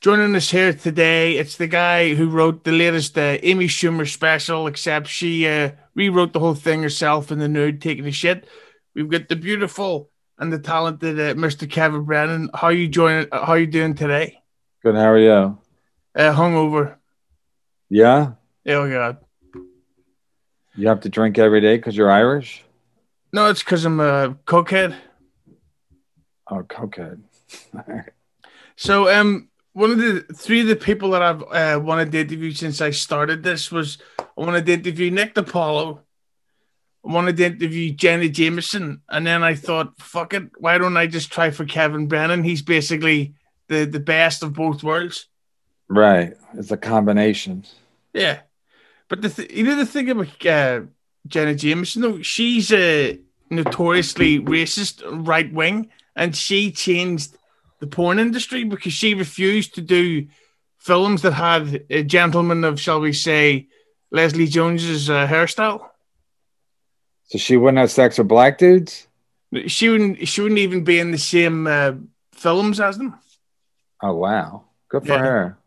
Joining us here today, it's the guy who wrote the latest Amy Schumer special, except she rewrote the whole thing herself in the nude, taking a shit. We've got the beautiful and the talented Mr. Kevin Brennan. How you doing today? Good. How are you? Hungover. Yeah. Oh God. You have to drink every day because you're Irish? No, it's because I'm a cokehead. Oh, cokehead. So, one of the three of the people that I've wanted to interview since I started this was I wanted to interview Nick DiPaolo. I wanted to interview Jenna Jameson, and then I thought, fuck it, why don't I just try for Kevin Brennan? He's basically the best of both worlds. Right. It's a combination. Yeah, but the thing about Jenna Jameson, though, she's a notoriously racist right wing, and she changed the porn industry because she refused to do films that had a gentleman of, shall we say, Leslie Jones's hairstyle. So she wouldn't have sex with black dudes? She wouldn't even be in the same films as them. Oh, wow. Good for Yeah. her.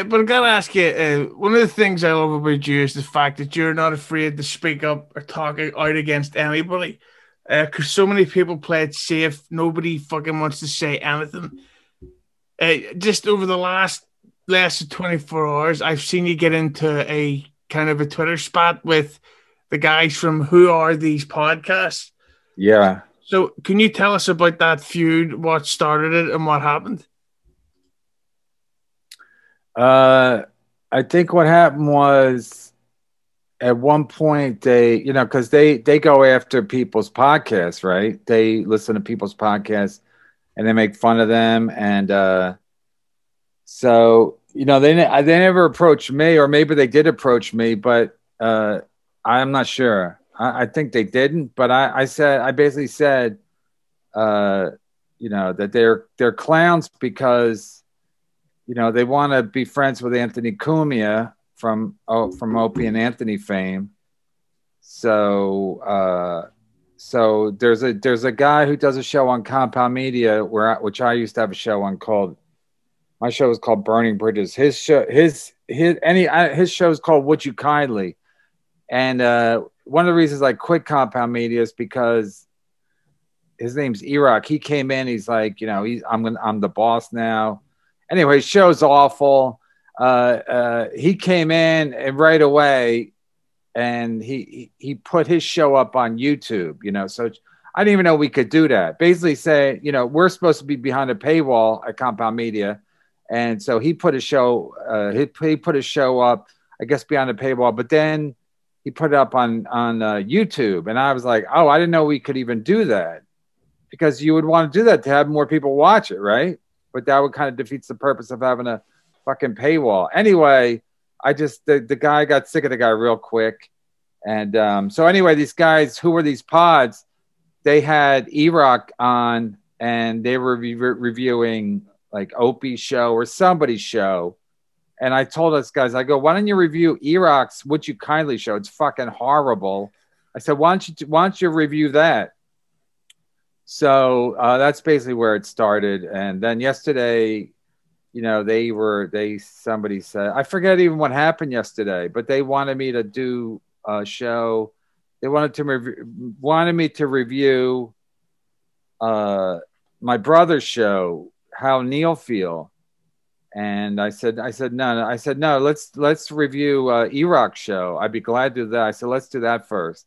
But I gotta ask you, one of the things I love about you is the fact that you're not afraid to speak up or talk out against anybody. Because so many people play it safe, nobody fucking wants to say anything. Just over the last less than 24 hours, I've seen you get into a kind of a Twitter spat with the guys from Who Are These Podcasts. Yeah. So can you tell us about that feud, what started it and what happened? I think what happened was at one point they, because they go after people's podcasts, right? They listen to people's podcasts and they make fun of them. And so, they never approached me, or maybe they did approach me, but I'm not sure. I think they didn't, but I basically said, that they're clowns because they want to be friends with Anthony Cumia from Opie and Anthony fame. So there's a guy who does a show on Compound Media which I used to have a show on called. My show was called Burning Bridges. His show is called Would You Kindly, and one of the reasons I quit Compound Media is because his name's Iraq. He came in. He's like, I'm the boss now. Anyway, show's awful. He came in and right away, and he put his show up on YouTube. So I didn't even know we could do that. Basically, say, we're supposed to be behind a paywall at Compound Media, and so he put a show. He put his show up, I guess, behind a paywall. But then he put it up on YouTube, and I was like, oh, I didn't know we could even do that, because you would want to do that to have more people watch it, right? But that would kind of defeats the purpose of having a fucking paywall. Anyway, the guy got sick of the guy real quick. And so anyway, these guys, Who Were These Pods, they had E-Rock on, and they were reviewing like Opie's show or somebody's show. And I told us guys, I go, why don't you review E-Rock's Would You Kindly show? It's fucking horrible. I said, why don't you review that? So that's basically where it started. And then yesterday, somebody said, I forget even what happened yesterday, but they wanted me to do a show. They wanted me to review my brother's show, How Neil Feel. And I said no, let's review E-Rock's show. I'd be glad to do that. I said, let's do that first.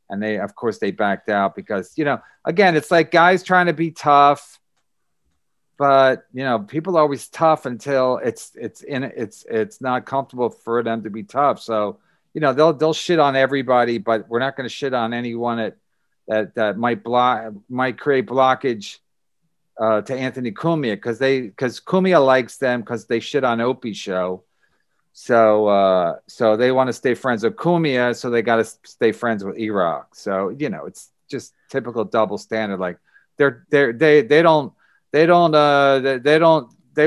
And they, of course, they backed out because, again, it's like guys trying to be tough, but people are always tough until it's not comfortable for them to be tough. So, they'll shit on everybody, but we're not going to shit on anyone that might create blockage to Anthony Cumia because Cumia likes them because they shit on Opie's show. So they want to stay friends with Cumia, so they got to stay friends with E-Rock. So it's just typical double standard. Like they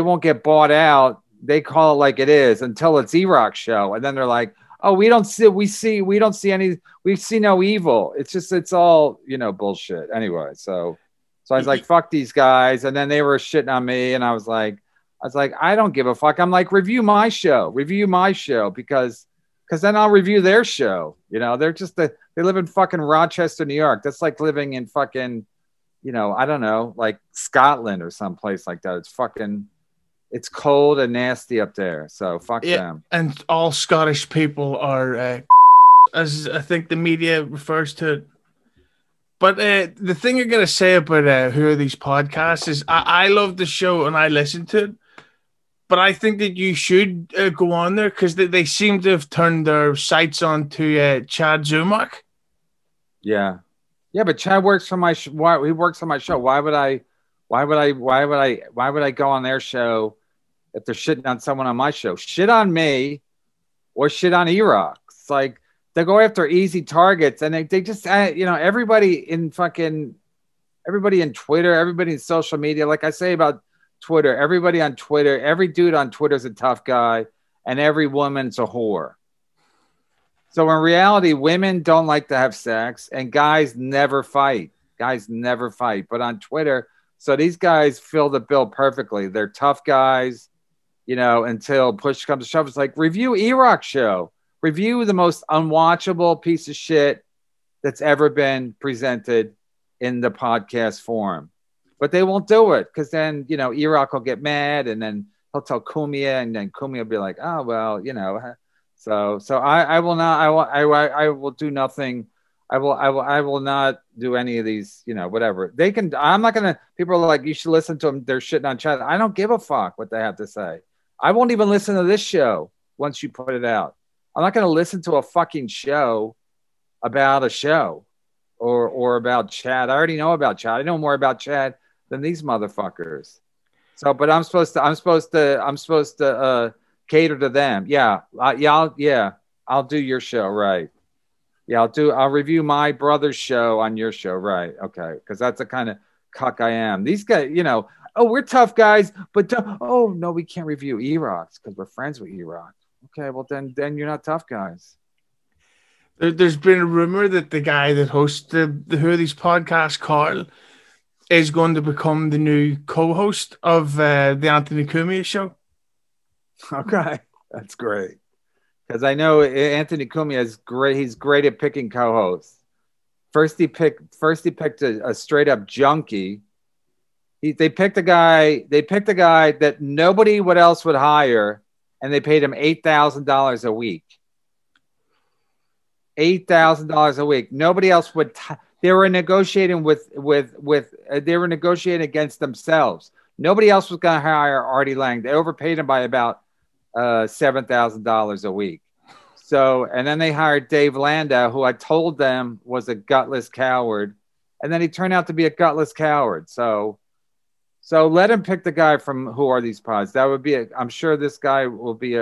won't get bought out. They call it like it is until it's E-Rock's show, and then they're like, oh, we don't see no evil. It's all, bullshit. Anyway, so I was like, fuck these guys. And then they were shitting on me. And I was like, I don't give a fuck. I'm like, review my show because then I'll review their show. They live in fucking Rochester, New York. That's like living in fucking, I don't know, like Scotland or someplace like that. It's cold and nasty up there. So fuck them. And all Scottish people are, as I think the media refers to it. But the thing I gotta say about who are these podcasts is I love the show and I listen to it, but I think that you should go on there because they seem to have turned their sights on to CHAD ZUMOCK. Yeah, but Chad works for my he works on my show. Why would I go on their show if they're shitting on someone on my show? Shit on me or shit on E-Rock. It's like they go after easy targets, and they just everybody in Twitter, everybody in social media, like I say about Twitter, everybody on Twitter, every dude on Twitter is a tough guy, and every woman's a whore. So in reality, women don't like to have sex, and guys never fight. But on Twitter, so these guys fill the bill perfectly. They're tough guys, until push comes to shove. It's like, review E-Rock show. Review the most unwatchable piece of shit that's ever been presented in the podcast form. But they won't do it because then, E-Rock will get mad, and then he'll tell Cumia, and then Cumia will be like, oh, well, So I will not. I will do nothing. I will not do any of these. Whatever they can. I'm not gonna. People are like, you should listen to them. They're shitting on Chad. I don't give a fuck what they have to say. I won't even listen to this show once you put it out. I'm not gonna listen to a fucking show about a show or about Chad. I already know about Chad. I know more about Chad than these motherfuckers. So, but I'm supposed to cater to them. I'll do your show, right? Yeah, I'll review my brother's show on your show, right? Okay, because that's the kind of cuck I am. These guys, oh, we're tough guys, but oh no, we can't review E-Rocks because we're friends with E-Rock. Okay, well then you're not tough guys. There's been a rumor that the guy that hosts the Who Are These podcasts, Carl, is going to become the new co-host of the Anthony Cumia show. Okay, that's great. Because I know Anthony Cumia is great. He's great at picking co-hosts. First he picked a straight up junkie. They picked a guy that nobody else would hire, and they paid him $8,000 a week. $8,000 a week. Nobody else would. They were negotiating they were negotiating against themselves. Nobody else was going to hire Artie Lange. They overpaid him by about $7,000 a week. So, and then they hired Dave Landau, who I told them was a gutless coward, and then he turned out to be a gutless coward. So let him pick the guy from Who Are These Pods. That would be I'm sure this guy will be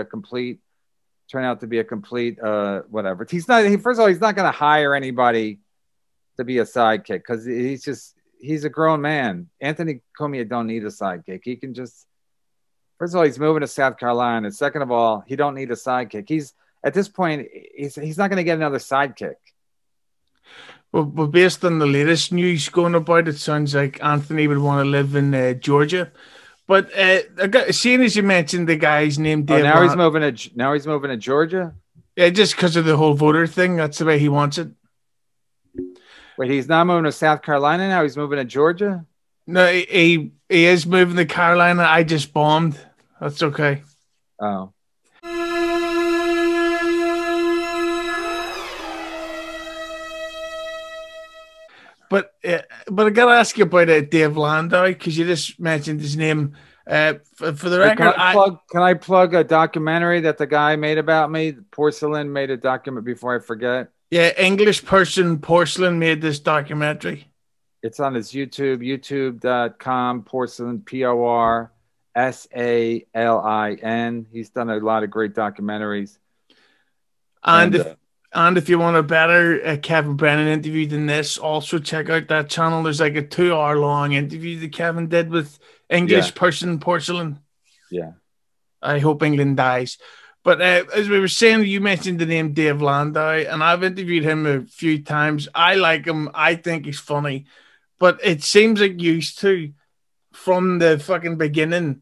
turn out to be a complete whatever. First of all, he's not going to hire anybody to be a sidekick because he's a grown man. Anthony Cumia don't need a sidekick. He can just, first of all, he's moving to South Carolina. Second of all, he don't need a sidekick. He's at this point, he's not going to get another sidekick. Well, based on the latest news going about, it sounds like Anthony would want to live in Georgia. But seeing as you mentioned the guy's name, Dave. Now he's moving to Georgia. Yeah, just because of the whole voter thing. That's the way he wants it. Wait, he's not moving to South Carolina now. He's moving to Georgia. No, he is moving to Carolina. I just bombed. That's okay. Oh. But I gotta ask you about Dave Landau because you just mentioned his name. For the record, can I plug a documentary that the guy made about me? Porcelain made a document before I forget. Yeah, English person Porcelain made this documentary. It's on his YouTube, youtube.com, Porcelain, Porsalin. He's done a lot of great documentaries. And if you want a better KEVIN Brennan interview than this, also check out that channel. There's like a 2-hour-long interview that Kevin did with English person Porcelain. Yeah. I hope England dies. But as we were saying, you mentioned the name Dave Landau, and I've interviewed him a few times. I like him. I think he's funny. But it seems like used to, from the fucking beginning,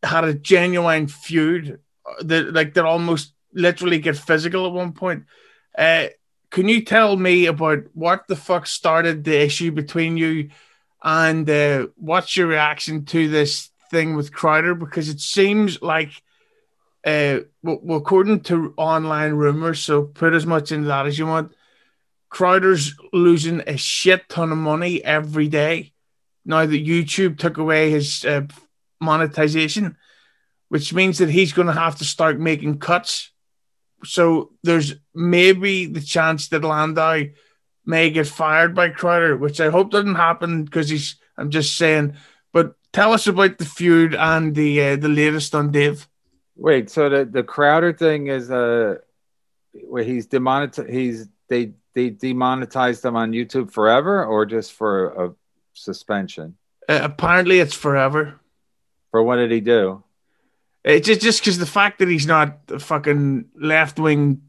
had a genuine feud that almost literally get physical at one point. Uh, can you tell me about what the fuck started the issue between you, and what's your reaction to this thing with Crowder? Because it seems like, well, according to online rumors, so put as much into that as you want, Crowder's losing a shit ton of money every day now that YouTube took away his monetization, which means that he's going to have to start making cuts. So there's maybe the chance that Landau may get fired by Crowder, which I hope doesn't happen because I'm just saying. But tell us about the feud and the latest on Dave. Wait, so the Crowder thing is where he's demonetized. They demonetized him on YouTube forever, or just for a suspension? Apparently, it's forever. For what did he do? It's just because the fact that he's not a fucking left wing.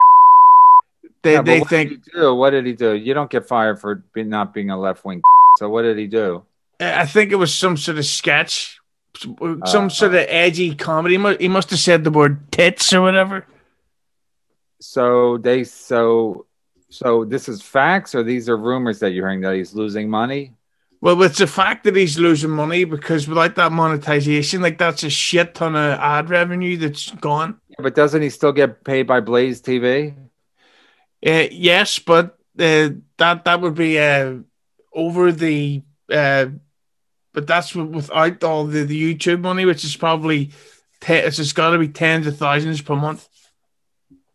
They think. What did he do? You don't get fired for not being a left wing. So what did he do? I think it was some sort of sketch, some sort of edgy comedy. He must have said the word tits or whatever. So this is facts, or these are rumors that you're hearing that he's losing money? Well, it's the fact that he's losing money, because without that monetization, like, that's a shit ton of ad revenue that's gone. Yeah, but doesn't he still get paid by Blaze TV? Yes, but that would be over the but that's without all the YouTube money, which is probably it's got to be tens of thousands per month.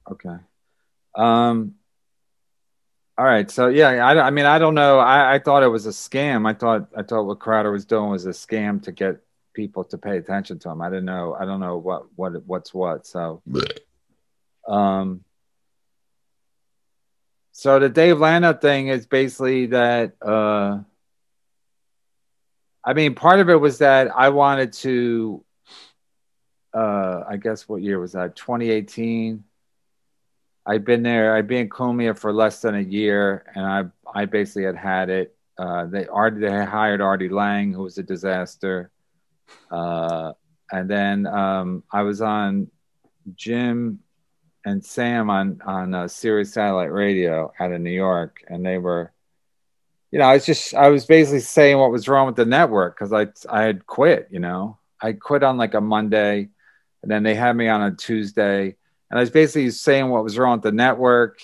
Okay. All right. So yeah, I mean, I don't know. I thought it was a scam. I thought what Crowder was doing was a scam to get people to pay attention to him. I don't know what's what. So, so the Dave Landau thing is basically that. I mean, part of it was that I wanted to. I guess what year was that? 2018. I'd been there. I'd been in Cumia for less than a year, and I basically had it. They hired ARTIE Lange, who was a disaster, and then I was on Jim and Sam on Sirius Satellite Radio out of New York, and they were, I was basically saying what was wrong with the network, because I had quit. I quit on like a Monday, and then they had me on a Tuesday. And I was basically saying what was wrong with the network,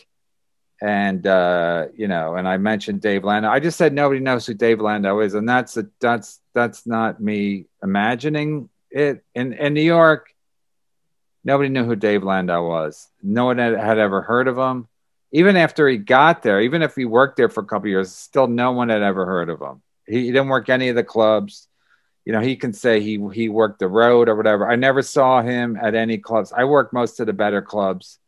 and and I mentioned Dave Landau. I just said nobody knows who Dave Landau is, and that's not me imagining it. In New York, nobody knew who Dave Landau was. No one had ever heard of him. Even after he got there, even if he worked there for a couple of years, still no one had ever heard of him. He didn't work any of the clubs. He can say he worked the road or whatever. I never saw him at any clubs. I worked most of the better clubs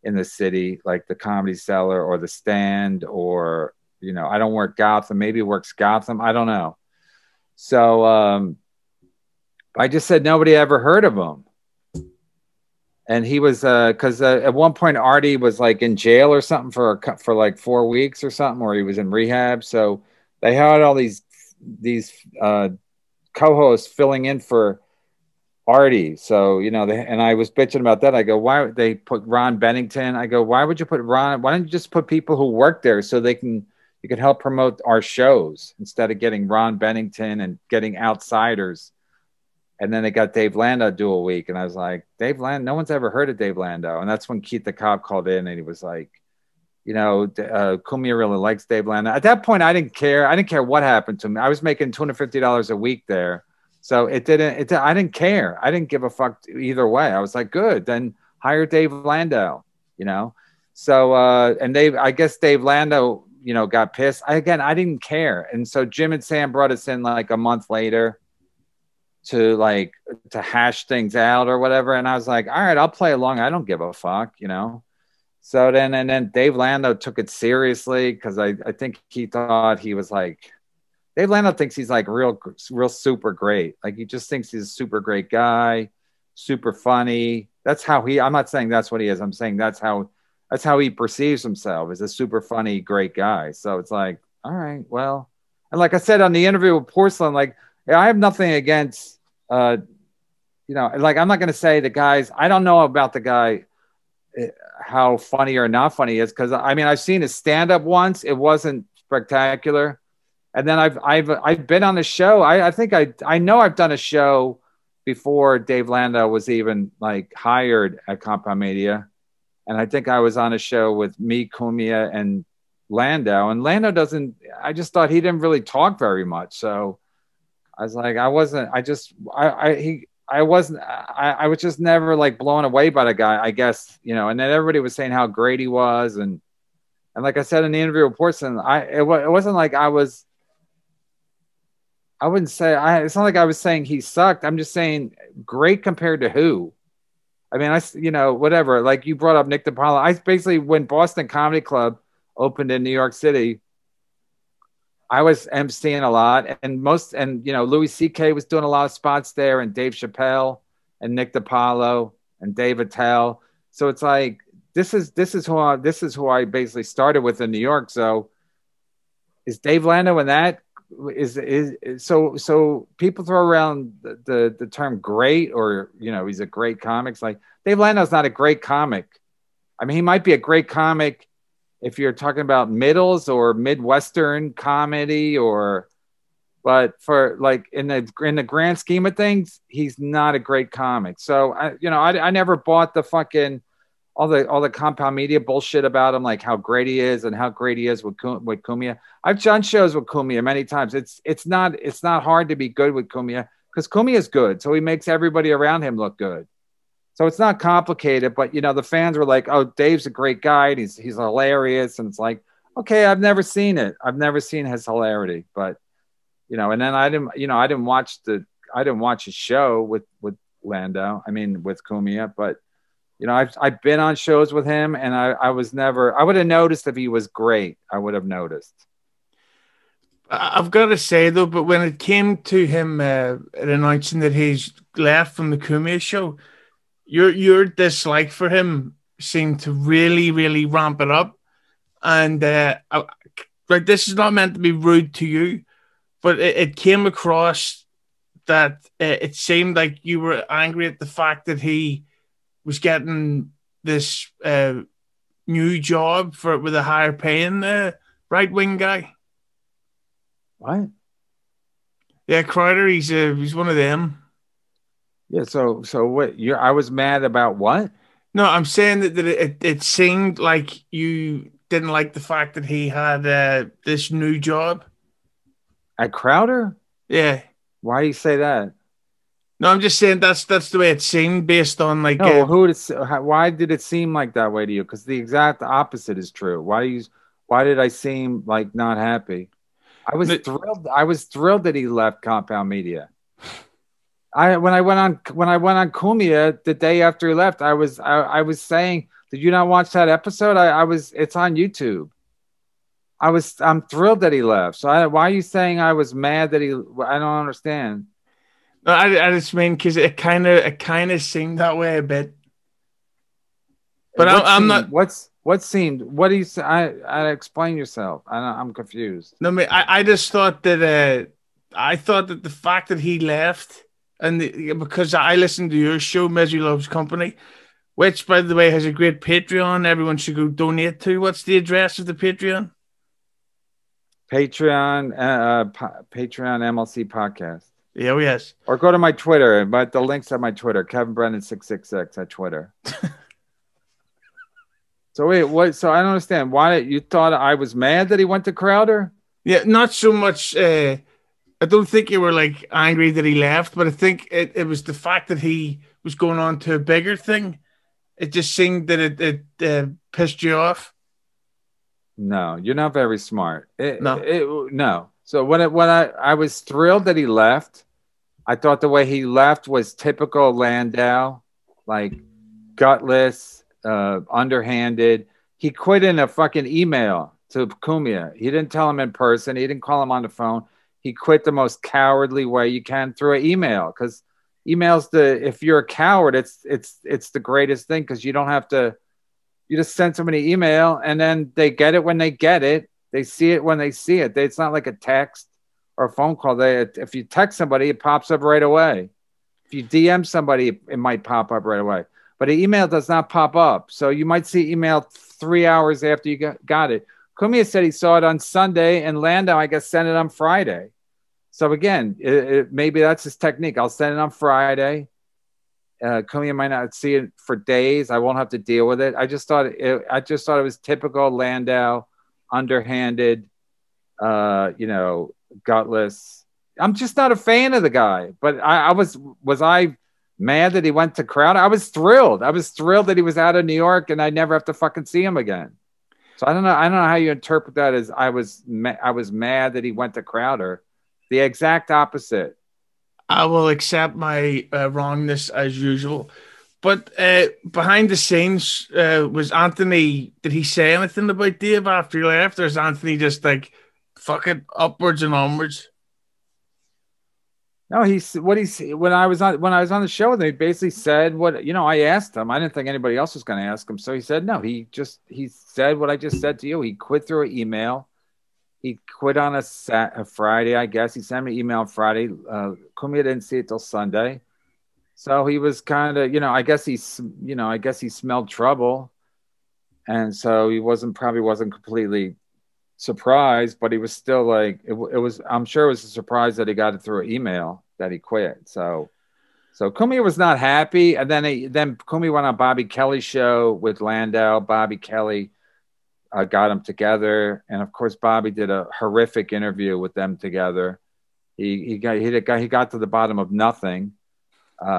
in the city, like the Comedy Cellar or the Stand, or, I don't work Gotham. Maybe he works Gotham. I don't know. So I just said nobody ever heard of him. And he was, because at one point ARTIE was like in jail or something for like 4 weeks or something, or he was in rehab. So they had all these co-hosts filling in for ARTIE. So, and I was bitching about that. I go, why would they put Ron Bennington? I go, why would you put Ron? Why don't you just put people who work there so you can help promote our shows instead of getting Ron Bennington and getting outsiders? And then they got Dave Landau do a week. And I was like, Dave Landau, no one's ever heard of Dave Landau. And that's when Keith the Cop called in, and he was like, Cumia really likes Dave Landau. At that point, I didn't care. I didn't care what happened to me. I was making $250 a week there. So I didn't care. I didn't give a fuck either way. I was like, good, then hire Dave Landau, So, and I guess Dave Landau, got pissed. I didn't care. And so Jim and Sam brought us in like a month later to hash things out or whatever. And I was like, all right, I'll play along. I don't give a fuck, So then Dave Landau took it seriously, because I think he thought he was like, Dave Landau thinks he's like real super great. Like, he just thinks he's a super great guy, super funny. That's how he. I'm not saying that's what he is. I'm saying that's how he perceives himself as a super funny, great guy. So it's like, all right, well, and like I said on the interview with Porcelain, like I have nothing against, like I'm not going to say the guys. I don't know about the guy how funny or not funny he is, because I mean I've seen his stand up once. It wasn't spectacular, and then I've been on the show. I think I know I've done a show before Dave Landau was even like hired at Compound Media. And I think I was on a show with me, Cumia, and Landau. And Landau I just thought he didn't really talk very much. So I was like, I was just never like blown away by the guy, I guess, and then everybody was saying how great he was. And like I said in the interview with Portson, it wasn't like I wouldn't say it's not like I was saying he sucked. I'm just saying great compared to who? I mean, whatever. Like you brought up Nick DiPaolo. I basically, when Boston Comedy Club opened in New York City, I was emceeing a lot, and Louis C.K. was doing a lot of spots there, and Dave Chappelle, and Nick DiPaolo, and Dave Attell. So it's like this is who I basically started with in New York. So is Dave Landau in that? So people throw around the term great, or he's a great comic. It's like Dave Landau's not a great comic. I mean, he might be a great comic if you're talking about middles or Midwestern comedy, but for like in the grand scheme of things, he's not a great comic. So I never bought the fucking all the Compound Media bullshit about him, like how great he is and how great he is with Cumia. I've done shows with Cumia many times. It's not hard to be good with Cumia, because Cumia is good, so he makes everybody around him look good. So it's not complicated. But the fans were like, "Oh, Dave's a great guy, and he's hilarious," and it's like, okay, I've never seen it. I've never seen his hilarity, but and then I didn't watch his show with Landau. I mean, with Cumia, but. I've been on shows with him, and I would have noticed if he was great. I would have noticed. I've got to say though, but when it came to him announcing that he's left from the Cumia show, your dislike for him seemed to really, really ramp it up. And like, this is not meant to be rude to you, but it came across that it seemed like you were angry at the fact that he was getting this new job with a higher paying right wing guy. What? Yeah, Crowder. He's one of them. Yeah. So what? I was mad about what? No, I'm saying that it seemed like you didn't like the fact that he had this new job at Crowder. Yeah. Why do you say that? No, I'm just saying that's the way it seemed based on like. No, why did it seem like that way to you? Because the exact opposite is true. Why did I seem like not happy? I was thrilled. I was thrilled that he left Compound Media. When I went on Cumia the day after he left, I was saying, did you not watch that episode? It's on YouTube. I'm thrilled that he left. So why are you saying I was mad that I don't understand. No, I just mean because it kind of seemed that way a bit. But I'm not. What seemed? What do you say? I explain yourself. I'm confused. No, I just thought that the fact that he left, and because I listened to your show, Misery Loves Company, which by the way has a great Patreon. Everyone should go donate to. What's the address of the Patreon? Patreon MLC podcast. Yeah, yes. Or go to my Twitter, but the link's at my Twitter, Kevin Brennan 666 at Twitter. So wait, what? So I don't understand. Why you thought I was mad that he went to Crowder? Yeah, not so much. I don't think you were like angry that he left, but I think it was the fact that he was going on to a bigger thing. It just seemed that it pissed you off. No, you're not very smart. No. So when I was thrilled that he left, I thought the way he left was typical Landau, like gutless, underhanded. He quit in a fucking email to Cumia. He didn't tell him in person. He didn't call him on the phone. He quit the most cowardly way you can through an email, because emails if you're a coward, it's the greatest thing because you don't have to. You just send somebody email and then they get it when they get it. They see it when they see it. It's not like a text or a phone call. If you text somebody, it pops up right away. If you DM somebody, it might pop up right away. But an email does not pop up. So you might see email 3 hours after you got it. Cumia said he saw it on Sunday, and Landau, I guess, sent it on Friday. So again, maybe that's his technique. I'll send it on Friday. Cumia might not see it for days. I won't have to deal with it. I just thought it was typical Landau, underhanded, gutless. I'm just not a fan of the guy. But was I mad that he went to Crowder? I was thrilled. I was thrilled that he was out of New York and I never have to fucking see him again. So I don't know how you interpret that as I was mad that he went to Crowder. The exact opposite. I will accept my wrongness as usual. But behind the scenes, was Anthony, did he say anything about Dave after he left? Or is Anthony just like, fuck it, upwards and onwards? No, when I was on the show with him, he basically said what, I asked him. I didn't think anybody else was going to ask him. So he said, no, he said what I just said to you. He quit through an email. He quit on a Friday, I guess. He sent me an email on Friday. Cumia didn't see it till Sunday. So he was kind of, I guess he smelled trouble. And so he probably wasn't completely surprised, but he was still like, I'm sure it was a surprise that he got it through an email that he quit. So Cumia was not happy. And then Cumia went on Bobby Kelly's show with Landau. Bobby Kelly got them together, and of course Bobby did a horrific interview with them together. He got to the bottom of nothing.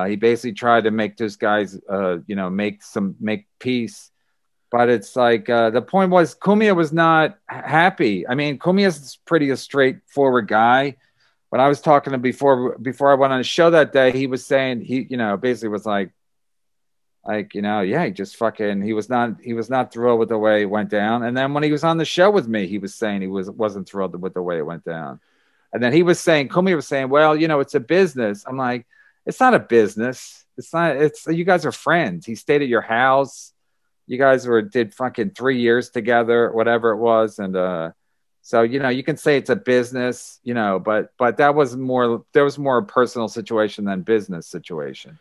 He basically tried to make this guys make peace, but it's like the point was Cumia was not happy. I mean, Cumia's pretty a straightforward guy. When I was talking to him before I went on the show that day, he was saying he basically was like yeah, he was not thrilled with the way it went down. And then when he was on the show with me, he was saying he wasn't thrilled with the way it went down. And then Cumia was saying, well, it's a business. I'm like, it's not a business. You guys are friends. He stayed at your house. You guys did fucking 3 years together, whatever it was. And so, you can say it's a business, but there was more a personal situation than business situation.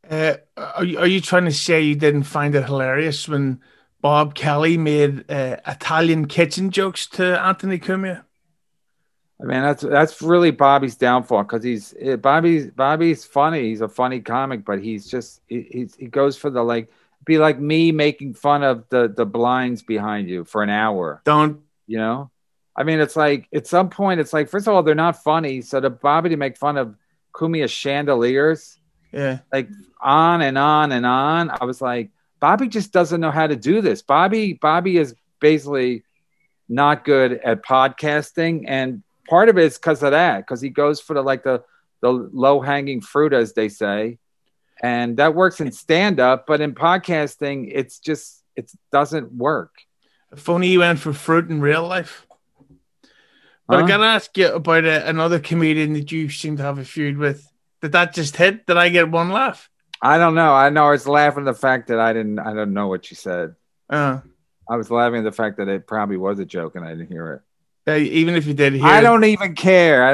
Are you trying to say you didn't find it hilarious when Bob Kelly made Italian kitchen jokes to Anthony Cumia? I mean, that's really Bobby's downfall because Bobby's funny. He's a funny comic, but he goes for the be like me making fun of the blinds behind you for an hour. I mean, it's like at some point, it's like, first of all, they're not funny. So Bobby to make fun of Cumia's chandeliers, like on and on and on. I was like, Bobby just doesn't know how to do this. Bobby is basically not good at podcasting, and part of it is because of that, because he goes for the low hanging fruit, as they say, and that works in stand up, but in podcasting, it doesn't work. If only you went for fruit in real life. But I gotta ask you about another comedian that you seem to have a feud with. Did that just hit? Did I get one laugh? I don't know. I was laughing at the fact that I don't know what you said. I was laughing at the fact that it probably was a joke and I didn't hear it. Even if you did hear it. I don't even care. I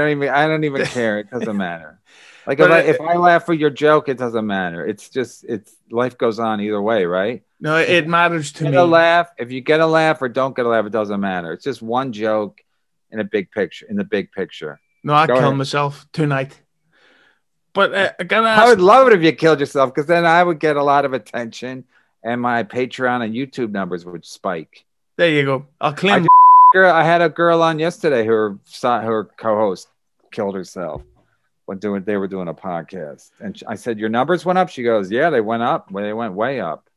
don't even care. It doesn't matter. Like if I laugh for your joke, it doesn't matter. It's life goes on either way, right? No, it matters to me. Laugh. If you get a laugh or don't get a laugh, it doesn't matter. It's just one joke in the big picture. No, I'd kill myself tonight. But I gotta ask. I would love it if you killed yourself, because then I would get a lot of attention and my Patreon and YouTube numbers would spike. There you go. I'll claim. I had a girl on yesterday her co-host killed herself when they were doing a podcast, and I said, your numbers went up? She goes, yeah, they went up. They went way up.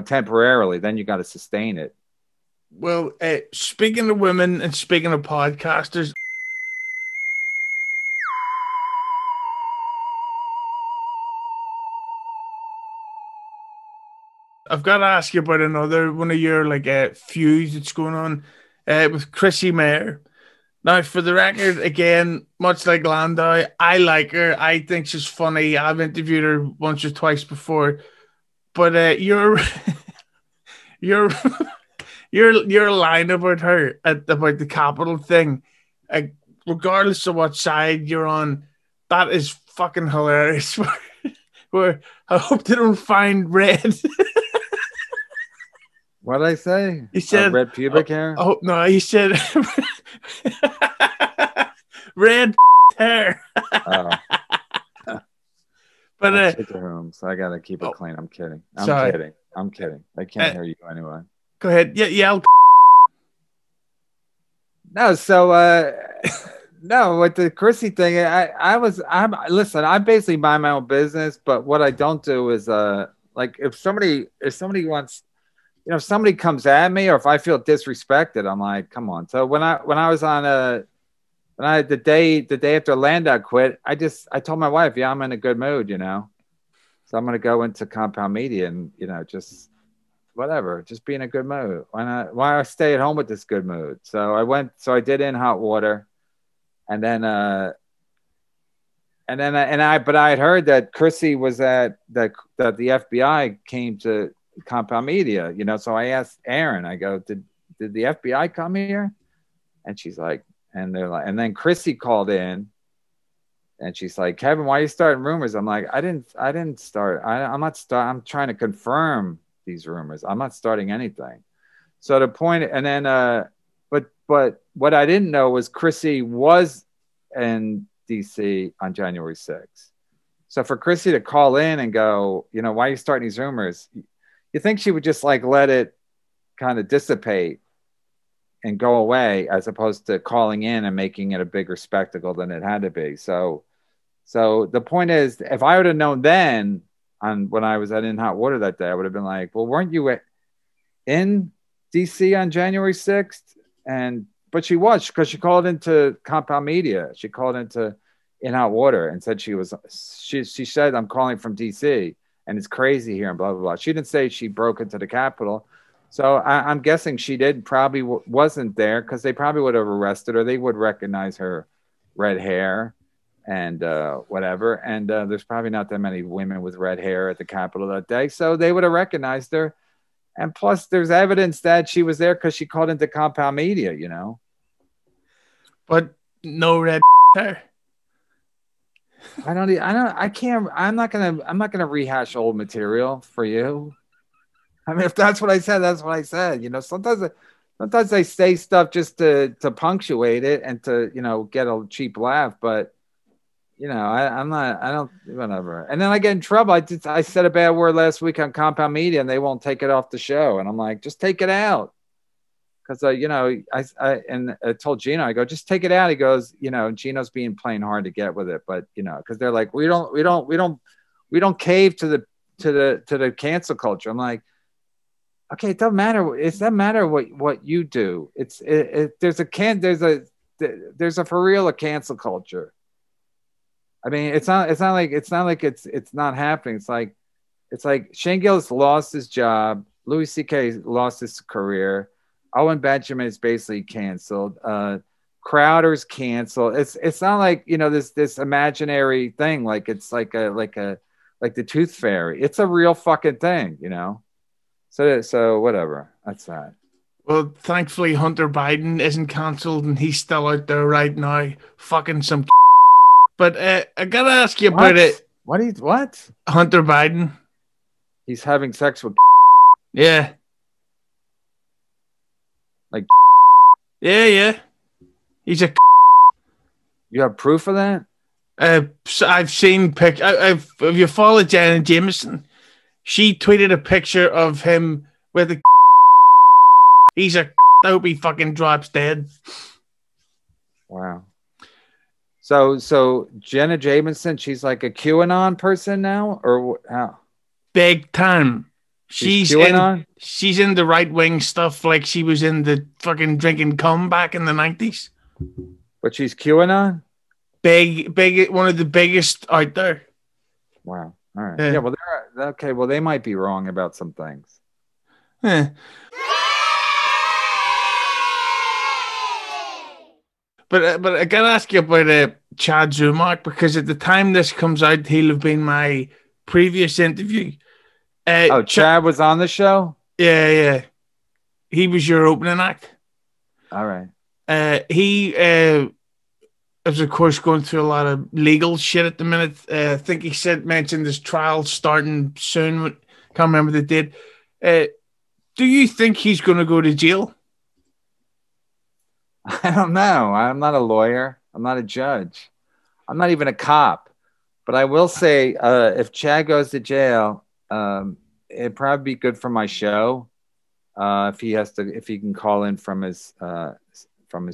Temporarily. Then you got to sustain it. Well, speaking of women and speaking of podcasters, I've got to ask you about another one of your feuds that's going on with CHRISSIE MAYR. Now, for the record, again, much like Landau, I like her. I think she's funny. I've interviewed her once or twice before. But your your line about her about the capital thing, uh, regardless of what side you're on, that is fucking hilarious. Where I hope they don't find red. What did I say? He said red pubic hair. Oh no, he said red hair. Oh. But so I gotta keep it clean. I'm kidding. I'm kidding. They can't hear you anyway. Go ahead. Yeah, yell. No, so no, with the Chrissy thing, listen, I basically mind my own business, but what I don't do is like if somebody wants, you know, if somebody comes at me or if I feel disrespected, I'm like, come on. So when I was on the day after Landau quit, I told my wife, yeah, I'm in a good mood, you know. So I'm gonna go into Compound Media and, you know, just whatever, just be in a good mood. Why I stay at home with this good mood? So I did In Hot Water, and then but I had heard that Chrissy was that the FBI came to Compound Media, you know. So I asked Aaron, I go, did the FBI come here? And she's like, and they're like, and then Chrissy called in, and she's like, Kevin, why are you starting rumors? I'm like, I didn't start. I'm trying to confirm these rumors. I'm not starting anything. So the point, and then, but what I didn't know was Chrissy was in DC on January 6th. So for Chrissy to call in and go, you know, why are you starting these rumors? You think she would just like let it kind of dissipate and go away, as opposed to calling in and making it a bigger spectacle than it had to be. So the point is, if I would have known then, when I was at In Hot Water that day, I would have been like, well, weren't you in DC on January 6th? But she was, because she called into Compound Media. She called into In Hot Water and said she said, I'm calling from DC and it's crazy here and blah, blah, blah. She didn't say she broke into the Capitol. So I'm guessing she probably wasn't there, because they probably would have arrested her. They would recognize her red hair and whatever. And there's probably not that many women with red hair at the Capitol that day. So they would have recognized her. And plus there's evidence that she was there because she called into Compound Media, you know. But no red hair. I'm not gonna rehash old material for you. I mean, if that's what I said, that's what I said. You know, sometimes they say stuff just to punctuate it and to, you know, get a cheap laugh. But, you know, I don't, whatever. And then I get in trouble. I said a bad word last week on Compound Media and they won't take it off the show. And I'm like, just take it out. Because, you know, I told Gino, I go, just take it out. He goes, you know, Gino's being plain hard to get with it. But, you know, because they're like, we don't cave to the cancel culture. I'm like, okay, it doesn't matter. It doesn't matter what you do. There's a for real a cancel culture. I mean, it's not like it's not happening. It's like Shane Gillis lost his job. Louis C.K. lost his career. Owen Benjamin is basically canceled. Crowder's canceled. It's not like, you know, this imaginary thing. Like it's like the Tooth Fairy. It's a real fucking thing, you know. So whatever. That's that. Well, thankfully Hunter Biden isn't cancelled and he's still out there right now fucking some. But I gotta ask you about it. What? Hunter Biden. He's having sex with. Yeah. Like. Yeah. He's a. You have proof of that? I've seen if you follow Janet Jameson, she tweeted a picture of him with a. He's a. I hope he fucking drops dead. Wow. So Jenna Jameson, she's like a QAnon person now, or how? Big time. She's in the right wing stuff, like she was in the fucking drinking cum back in the 90s. But she's QAnon? Big, one of the biggest out there. Wow. All right. Yeah, well, okay. Well, they might be wrong about some things. But I gotta ask you about Chad Zumock, because at the time this comes out, he'll have been my previous interview. Oh, Chad was on the show? Yeah. He was your opening act. All right. He is, of course, going through a lot of legal shit at the minute. I think he mentioned his trial starting soon. Can't remember the date. Do you think he's going to go to jail? I don't know. I'm not a lawyer. I'm not a judge. I'm not even a cop. But I will say, if Chad goes to jail, it'd probably be good for my show. If he can call in from his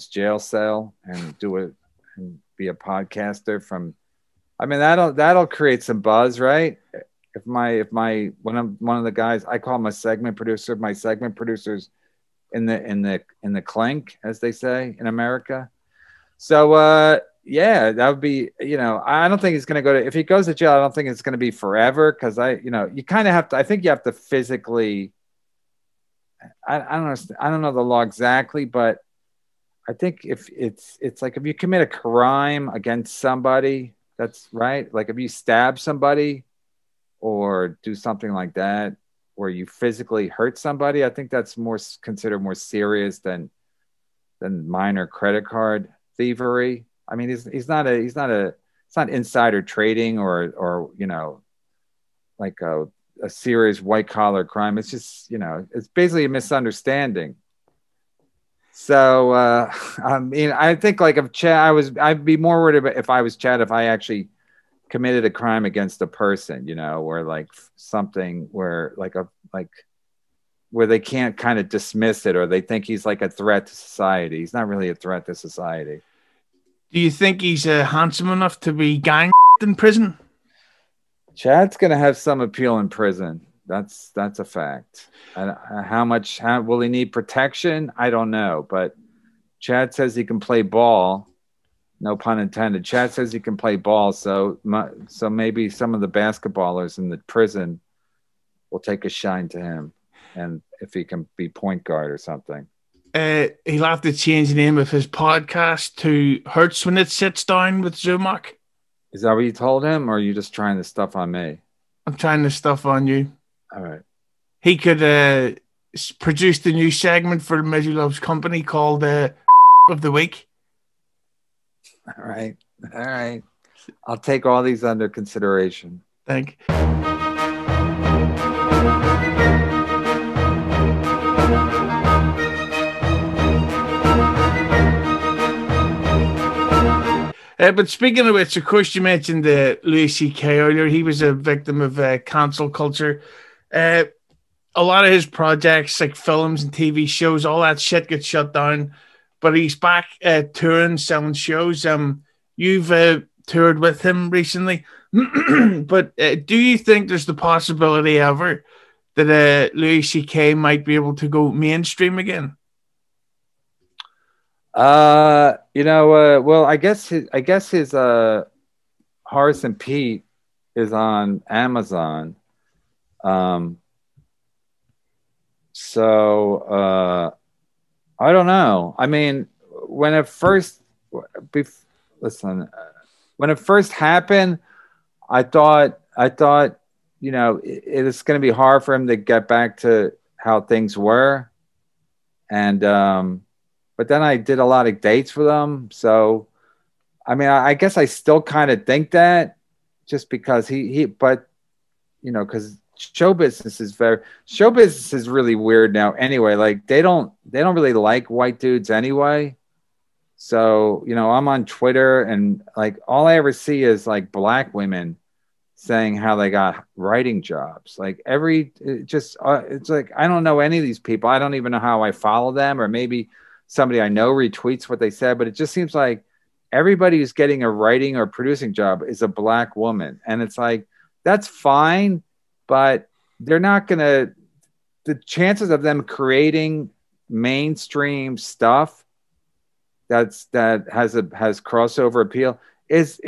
jail cell and do it and be a podcaster from. I mean, that'll create some buzz, right? When I'm one of the guys, I call him a segment producer. My segment producers in the clink, as they say in America. So yeah, that would be, I don't think he's going to go to, if he goes to jail, I don't think it's going to be forever. Cause you kind of have to, I think you have to physically, I don't know the law exactly, but I think if it's like, if you commit a crime against somebody, that's right. Like if you stab somebody or do something like that, where you physically hurt somebody, I think that's considered more serious than minor credit card thievery. I mean, it's not insider trading or like a serious white collar crime. It's just, it's basically a misunderstanding. So, I mean, I think like if Chad, I'd be more worried about if I was Chad, if I actually committed a crime against a person, where like something where where they can't kind of dismiss it, or they think he's like a threat to society. He's not really a threat to society. Do you think he's handsome enough to be gang in prison? Chad's going to have some appeal in prison. That's a fact. How will he need protection? I don't know. But Chad says he can play ball. No pun intended. Chad says he can play ball. So maybe some of the basketballers in the prison will take a shine to him. And if he can be point guard or something. He'll have to change the name of his podcast to Hurts When It Sits Down with Zumock. Is that what you told him, or are you just trying the stuff on me? I'm trying the stuff on you. All right. He could produce the new segment for Misery Loves Company called of the Week. All right. I'll take all these under consideration. Thank you. But speaking of which, of course, you mentioned Louis C.K. earlier. He was a victim of cancel culture. A lot of his projects, like films and TV shows, all that shit gets shut down. But he's back touring, selling shows. You've toured with him recently. But do you think there's the possibility ever that Louis C.K. might be able to go mainstream again? Well, I guess his Horace and Pete is on Amazon. So I don't know. I mean, when it first happened, I thought it is going to be hard for him to get back to how things were, and but then I did a lot of dates with him. So, I mean, I guess I still kind of think that, just because because show business is really weird now anyway. Like they don't really like white dudes anyway. So, I'm on Twitter and like all I ever see is like black women saying how they got writing jobs. Like it's like, I don't know any of these people. I don't even know how I follow them, or maybe somebody I know retweets what they said, but it just seems like everybody who's getting a writing or producing job is a black woman. And it's like, that's fine, but they're not going to, the chances of them creating mainstream stuff that has crossover appeal it's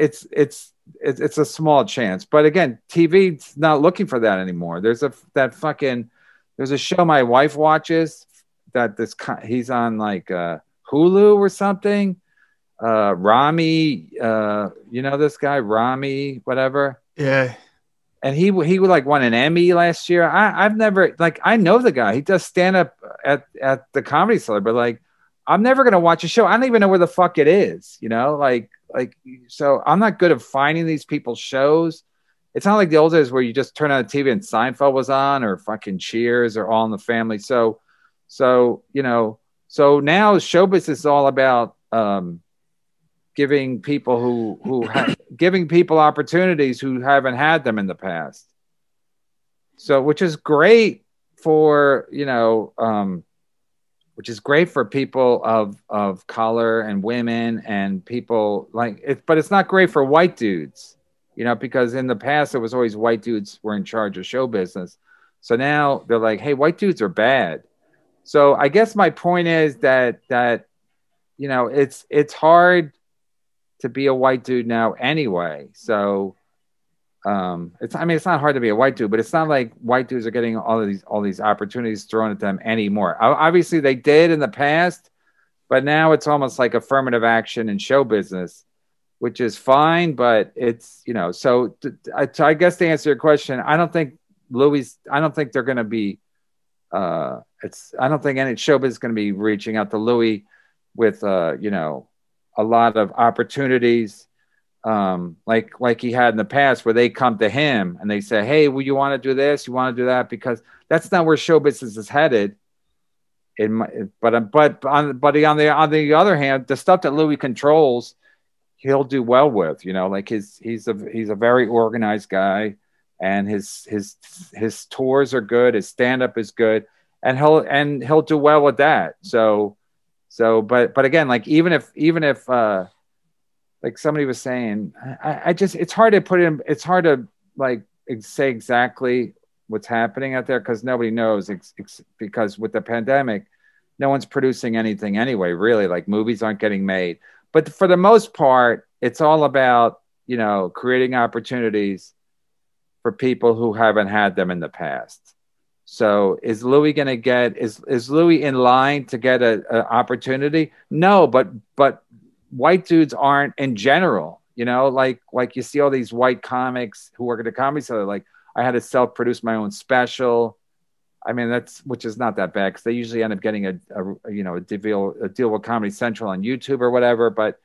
a small chance. But again, TV's not looking for that anymore. There's a show my wife watches that he's on like Hulu or something, Rami, you know this guy, Rami, whatever. Yeah. And he would like won an Emmy last year. I've never like I know the guy. He does stand up at the Comedy Cellar, but like I'm never gonna watch a show. I don't even know where the fuck it is. You know, like so I'm not good at finding these people's shows. It's not like the old days where you just turn on the TV and Seinfeld was on or fucking Cheers or All in the Family. So you know, so now show business is all about giving people giving people opportunities who haven't had them in the past. So, which is great for, you know, which is great for people of color and women and people like it, but it's not great for white dudes, you know, because in the past it was always white dudes were in charge of show business. So now they're like, hey, white dudes are bad. So I guess my point is that you know, it's hard to be a white dude now anyway. So it's, I mean, it's not hard to be a white dude, but it's not like white dudes are getting all these opportunities thrown at them anymore. Obviously they did in the past, but now it's almost like affirmative action in show business, which is fine, but it's, you know, so I guess to answer your question, I don't think they're going to be I don't think any show business is going to be reaching out to Louis with you know, a lot of opportunities like he had in the past, where they come to him and they say, hey, well, you want to do this, you want to do that, because that's not where show business is headed. But on the other hand, the stuff that Louis controls, he'll do well with, you know, like he's a very organized guy, and his tours are good, his stand-up is good, and he'll do well with that. But again, like even if like somebody was saying, I just, it's hard to like say exactly what's happening out there, because nobody knows because with the pandemic, no one's producing anything anyway, really. Like movies aren't getting made, but for the most part, it's all about, you know, creating opportunities for people who haven't had them in the past. So is Louis going to get, is Louis in line to get a opportunity? No, but white dudes aren't in general, you know, like you see all these white comics who work at the Comedy Cellar. Like I had to self-produce my own special. I mean, which is not that bad, because they usually end up getting a deal with Comedy Central on YouTube or whatever. But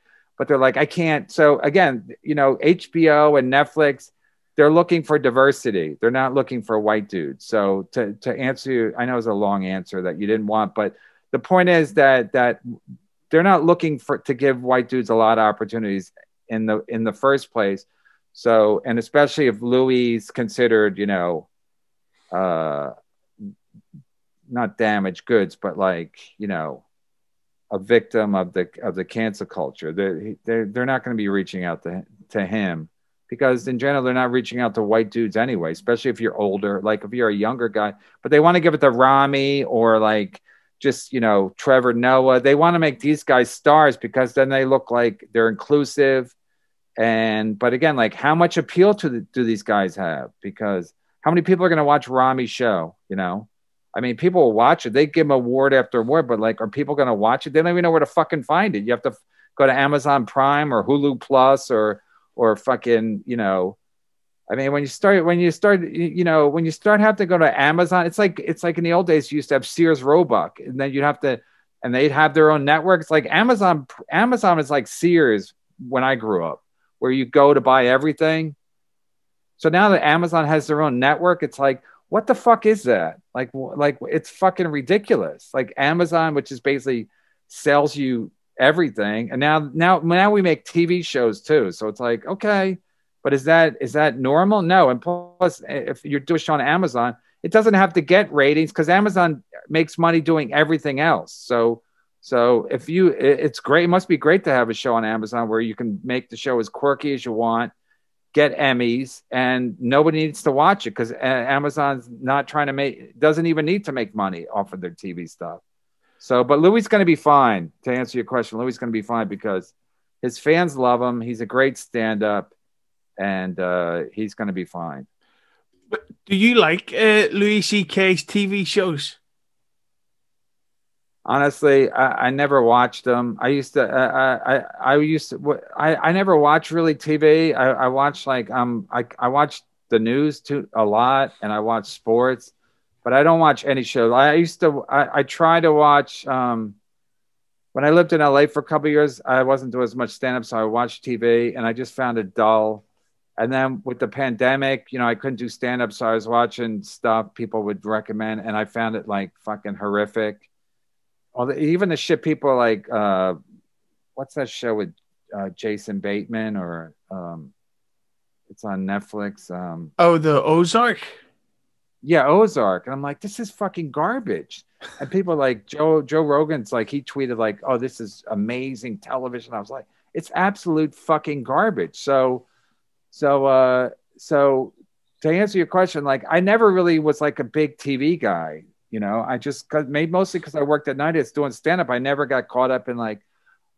they're like, I can't. So again, you know, HBO and Netflix, they're looking for diversity. They're not looking for white dudes. So to answer you, I know it's a long answer that you didn't want, but the point is that they're not looking to give white dudes a lot of opportunities in the first place. So, and especially if Louis is considered, you know, not damaged goods, but like, you know, a victim of the cancel culture, they're not going to be reaching out to him, because in general, they're not reaching out to white dudes anyway, especially if you're older, like if you're a younger guy, but they want to give it to Rami or like, just, you know, Trevor Noah. They want to make these guys stars because then they look like they're inclusive. But again, like how much appeal do these guys have? Because how many people are going to watch Rami's show? You know, I mean, people will watch it. They give him award after award, but like, are people going to watch it? They don't even know where to fucking find it. You have to go to Amazon Prime or Hulu Plus or fucking, you know, I mean, when you start having to go to Amazon, it's like in the old days, you used to have Sears Roebuck, and then and they'd have their own networks. Like Amazon is like Sears when I grew up, where you go to buy everything. So now that Amazon has their own network, it's like, what the fuck is that? Like it's fucking ridiculous. Like Amazon, which is basically sells you everything, and now we make TV shows too. So it's like, okay. But is that normal? No. And plus, if you're doing a show on Amazon, it doesn't have to get ratings, because Amazon makes money doing everything else. So it's great. It must be great to have a show on Amazon where you can make the show as quirky as you want, get Emmys, and nobody needs to watch it, because Amazon's not trying to doesn't even need to make money off of their TV stuff. So, but Louis is going to be fine. To answer your question, Louis is going to be fine because his fans love him. He's a great stand-up. And he's going to be fine. But do you like Louis C.K.'s TV shows? Honestly, I never watched them. I never watched really TV. I watch like I watch the news too a lot, and I watch sports, but I don't watch any shows. I try to watch when I lived in LA for a couple of years. I wasn't doing as much stand up, so I watched TV, and I just found it dull. And then with the pandemic, you know, I couldn't do stand up, so I was watching stuff people would recommend, and I found it like fucking horrific. Even the shit people like, what's that show with Jason Bateman, or it's on Netflix. Oh, the Ozark. Yeah, Ozark. And I'm like, this is fucking garbage. And people like Joe Rogan's like, he tweeted like, oh, this is amazing television. I was like, it's absolute fucking garbage. So to answer your question, like I never really was like a big TV guy. You know, I just mostly because I worked at night, it's doing stand up. I never got caught up in like,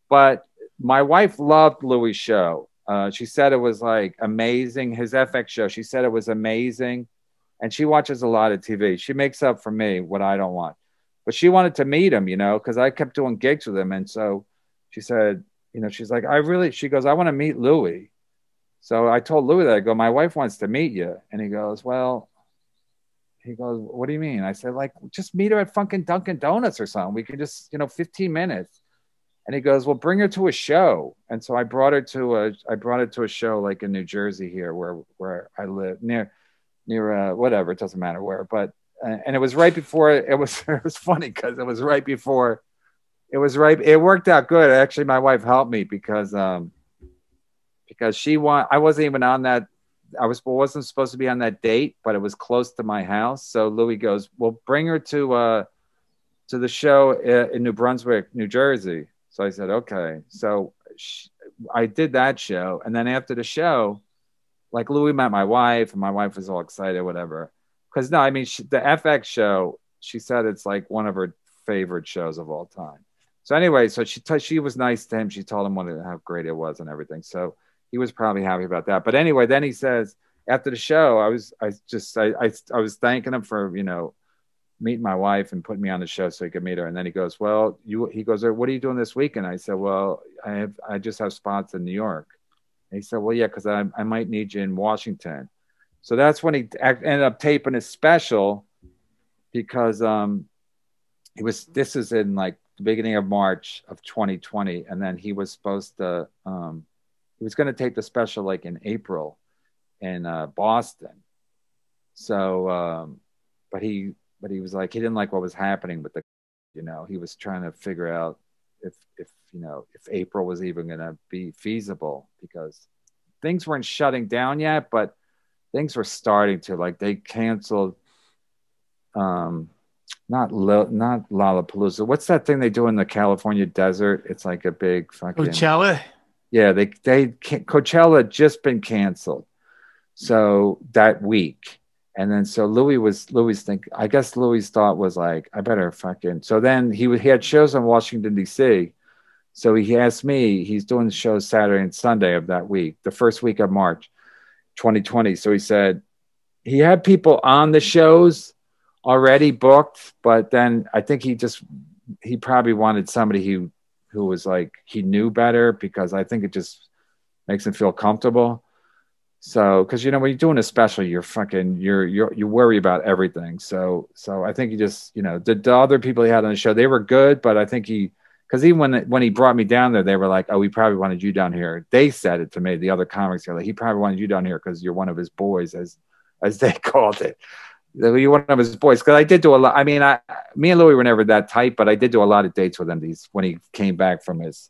but my wife loved Louis' show. She said it was like amazing. His FX show. She said it was amazing. And she watches a lot of TV. She makes up for me what I don't want. But she wanted to meet him, you know, because I kept doing gigs with him. And so she said, you know, she's like, she goes, I want to meet Louis. So I told Louis that. I go, my wife wants to meet you. And he goes, what do you mean? I said, like, just meet her at fucking Dunkin' Donuts or something. We can just, 15 minutes. And he goes, well, bring her to a show. And so I brought her to a show like in New Jersey here where I live near whatever, it doesn't matter where, but and it was right before it was it was funny because it was right before it worked out good. Actually, my wife helped me because I wasn't even on that. Wasn't supposed to be on that date, but it was close to my house. So Louis goes, well, bring her to the show in New Brunswick, New Jersey. So I said, okay. So I did that show. And then after the show, like Louis met my wife, and my wife was all excited, whatever. Because no, I mean, the FX show, she said it's like one of her favorite shows of all time. So anyway, so she was nice to him. She told him how great it was and everything. So he was probably happy about that. But anyway, then he says after the show, I was thanking him for meeting my wife and putting me on the show so he could meet her. And then he goes, well, he goes, what are you doing this weekend? I said, well, I just have spots in New York. And he said, well, yeah, because I might need you in Washington. So that's when he ended up taping his special, because this is in like the beginning of March of 2020. And then he was supposed to, he was going to tape the special like in April in Boston. So, but he was like, he didn't like what was happening with he was trying to figure out if April was even going to be feasible, because things weren't shutting down yet, but things were starting to, like, they canceled not Lollapalooza. What's that thing they do in the California desert? It's like a big fucking Coachella. Yeah, Coachella had just been canceled. So that week. And then so Louis I guess Louis' thought was like, I better fucking. So then he had shows in Washington, D.C. So he asked me, he's doing the shows Saturday and Sunday of that week, the first week of March 2020. So he said he had people on the shows already booked, but then I think he probably wanted somebody who was like, he knew better, because I think it just makes him feel comfortable. So, because when you're doing a special, you worry about everything. So I think he just, the other people he had on the show, they were good, but I think because even when he brought me down there, they were like, oh, we probably wanted you down here. They said it to me, the other comics, they're like, he probably wanted you down here because you're one of his boys, as they called it. You're one of his boys. Because I did do a lot. I mean, me and Louis were never that tight, but I did do a lot of dates with him when he came back from his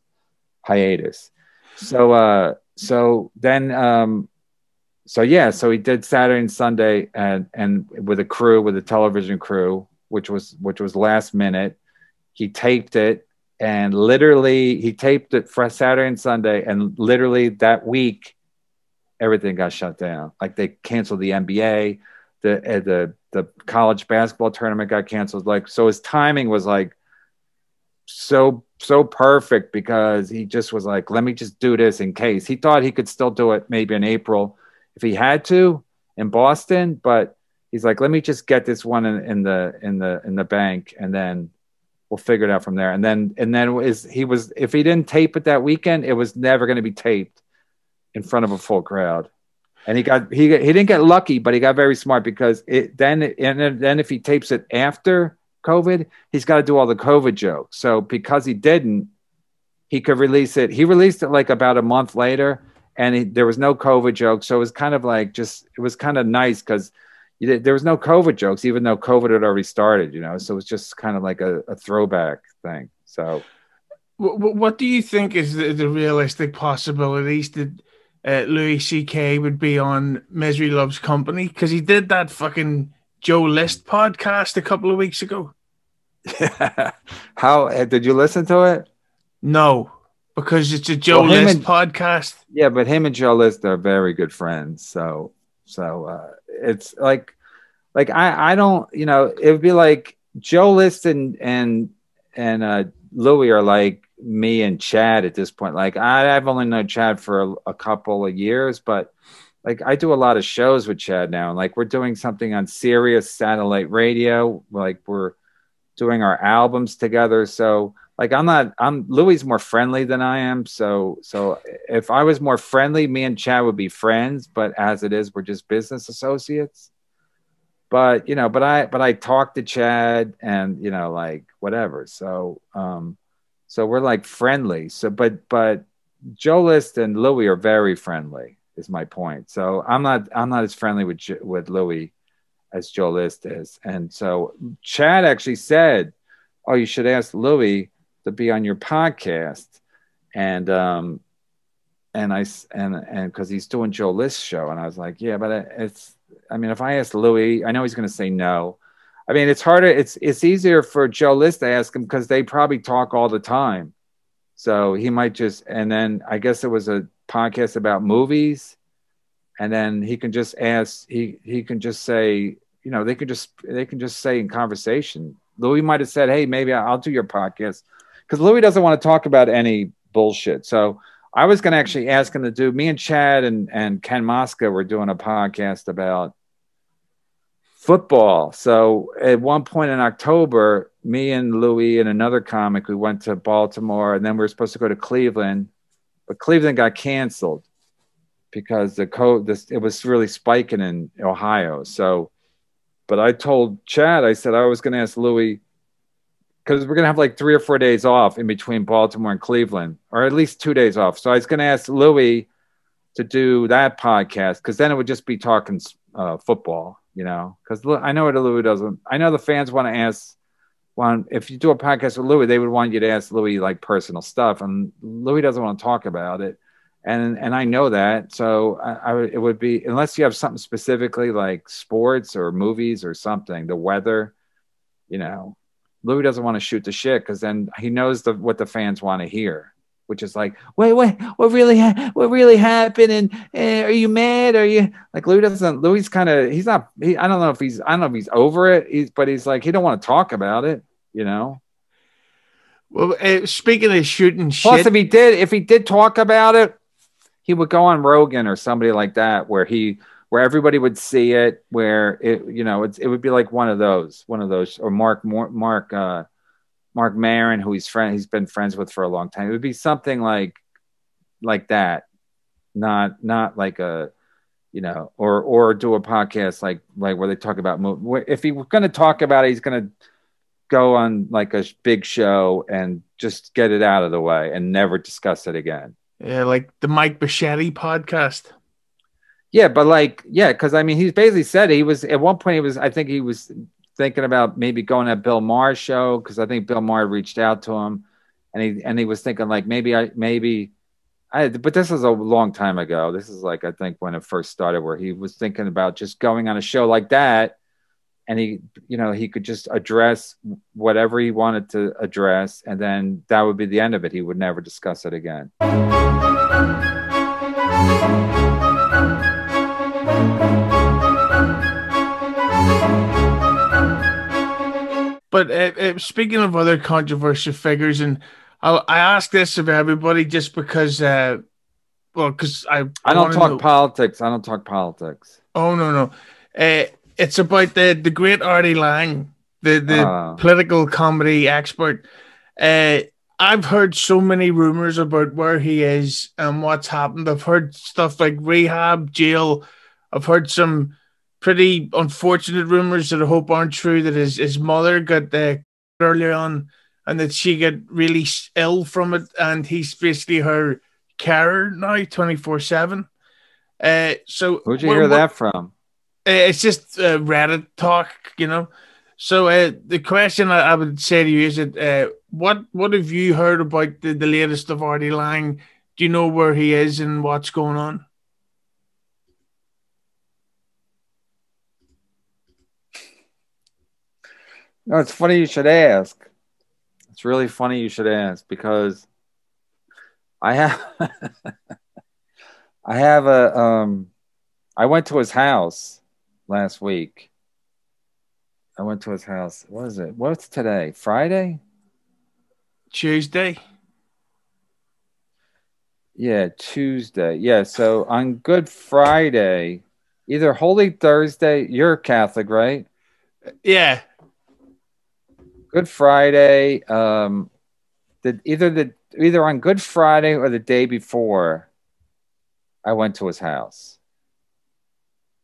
hiatus. So he did Saturday and Sunday, and with a television crew, which was last minute. He taped it, and literally he taped it for Saturday and Sunday, and literally that week everything got shut down. Like, they canceled the NBA, the college basketball tournament got canceled. Like, so his timing was like so perfect, because he just was like, let me just do this in case. He thought he could still do it maybe in April if he had to in Boston, but he's like, let me just get this one in the bank, and then we'll figure it out from there. And then if he didn't tape it that weekend, it was never going to be taped in front of a full crowd. And he didn't get lucky, but he got very smart, because then if he tapes it after COVID, he's got to do all the COVID jokes. So because he didn't, he could release it. He released it like about a month later, and there was no COVID jokes. So it was kind of like it was kind of nice, because there was no COVID jokes, even though COVID had already started, so it was just kind of like a throwback thing. So what do you think is the realistic possibilities that Louis C.K. would be on Misery Loves Company? Because he did that fucking Joe List podcast a couple of weeks ago. How did you listen to it? No, because it's a Joe List podcast. Yeah, but him and Joe List are very good friends. So it's like I don't, it would be like Joe List and Louis are like me and Chad at this point. Like I've only known Chad for a couple of years, but like I do a lot of shows with Chad now, and like we're doing something on Sirius satellite radio. Like we're doing our albums together. So like Louis more friendly than I am. So if I was more friendly, me and Chad would be friends, but as it is, we're just business associates. But I talk to Chad, and like whatever. So we're like friendly. So but Joe List and Louis are very friendly, is my point. So I'm not as friendly with Louis as Joe List is. And so Chad actually said, "Oh, you should ask Louis to be on your podcast," and because he's doing Joe List's show, and I was like, yeah, but if I ask Louis, I know he's going to say no. I mean, it's harder. It's easier for Joe List to ask him, because they probably talk all the time. So he might just, and then I guess it was a podcast about movies, and then he can just ask. He can just say, they can just say in conversation. Louis might have said, "Hey, maybe I'll do your podcast," because Louis doesn't want to talk about any bullshit. So I was going to actually ask him to do. Me and Chad and Ken Mosca were doing a podcast about football. So at one point in October, me and Louis and another comic, we went to Baltimore, and then we were supposed to go to Cleveland, but Cleveland got canceled because it was really spiking in Ohio. So, but I told Chad, I said I was going to ask Louis, because we're going to have like 3 or 4 days off in between Baltimore and Cleveland, or at least 2 days off. So I was going to ask Louis to do that podcast, because then it would just be talking football, because I know what Louis doesn't. I know the fans want to ask, if you do a podcast with Louis, they would want you to ask Louis like personal stuff, and Louis doesn't want to talk about it. And I know that. So it would be, unless you have something specifically like sports or movies or something, the weather, Louis doesn't want to shoot the shit, because then he knows what the fans want to hear, which is like, wait, what really happened? And are you mad? Are you like Louis kind of, I don't know if he's over it. But he's like, he don't want to talk about it, Well, speaking of shooting shit. Plus, if he did talk about it, he would go on Rogan or somebody like that, where everybody would see it, where it would be like one of those, or Mark Maron, who he's been friends with for a long time. It would be something like that, not like a, or do a podcast like where they talk about if he was going to talk about it, he's going to go on like a big show and just get it out of the way and never discuss it again. Yeah, like the Mike Bichetti podcast. Yeah, but because he's basically said he was at one point. I think he was thinking about maybe going to Bill Maher's show, because I think Bill Maher reached out to him, and he was thinking like but this is a long time ago. This is like, I think when it first started, where he was thinking about just going on a show like that, and he could just address whatever he wanted to address, and then that would be the end of it. He would never discuss it again. But speaking of other controversial figures, and I ask this of everybody just because, because I don't talk politics. I don't talk politics. Oh, no. It's about the great Artie Lange. the political comedy expert. I've heard so many rumors about where he is and what's happened. I've heard stuff like rehab, jail. I've heard some pretty unfortunate rumors that I hope aren't true. That his mother got earlier on, and that she got really ill from it, and he's basically her carer now, 24/7. So who'd you hear that from? It's just Reddit talk, you know. So the question I would say to you is that what have you heard about the latest of Artie Lang? Do you know where he is and what's going on? No, it's funny you should ask. It's really funny you should ask because I have I have I went to his house last week. I went to his house. What is it? What's today? Friday? Tuesday. Yeah, Tuesday. Yeah, so on Good Friday, either Holy Thursday, you're Catholic, right? Yeah. Good Friday, either on Good Friday or the day before, I went to his house.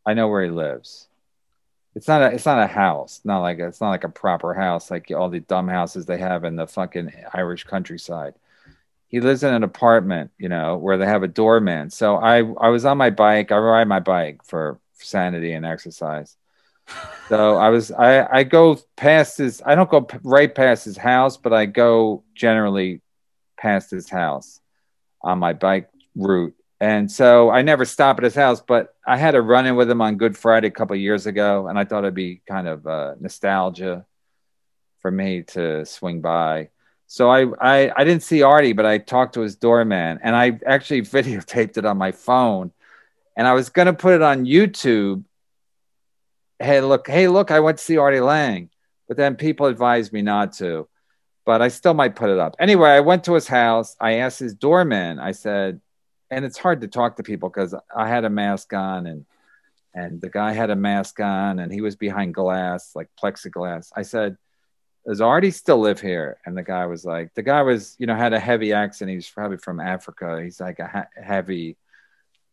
I know where he lives. It's not a house. It's not like a proper house like all the dumb houses they have in the fucking Irish countryside. He lives in an apartment, you know, where they have a doorman. So I was on my bike. I ride my bike for sanity and exercise. So I go past his. I don't go right past his house, but I go generally past his house on my bike route. And so I never stop at his house, but I had a run-in with him on Good Friday a couple of years ago, and I thought it'd be kind of nostalgia for me to swing by. So I didn't see Artie, but I talked to his doorman, and I actually videotaped it on my phone, and I was going to put it on YouTube. Hey, look, I went to see Artie Lang, but then people advised me not to, but I still might put it up. Anyway, I went to his house. I asked his doorman, I said, and it's hard to talk to people because I had a mask on and the guy had a mask on and he was behind glass, like plexiglass. I said, does Artie still live here? And the guy was, you know, had a heavy accent. He was probably from Africa. He's like a heavy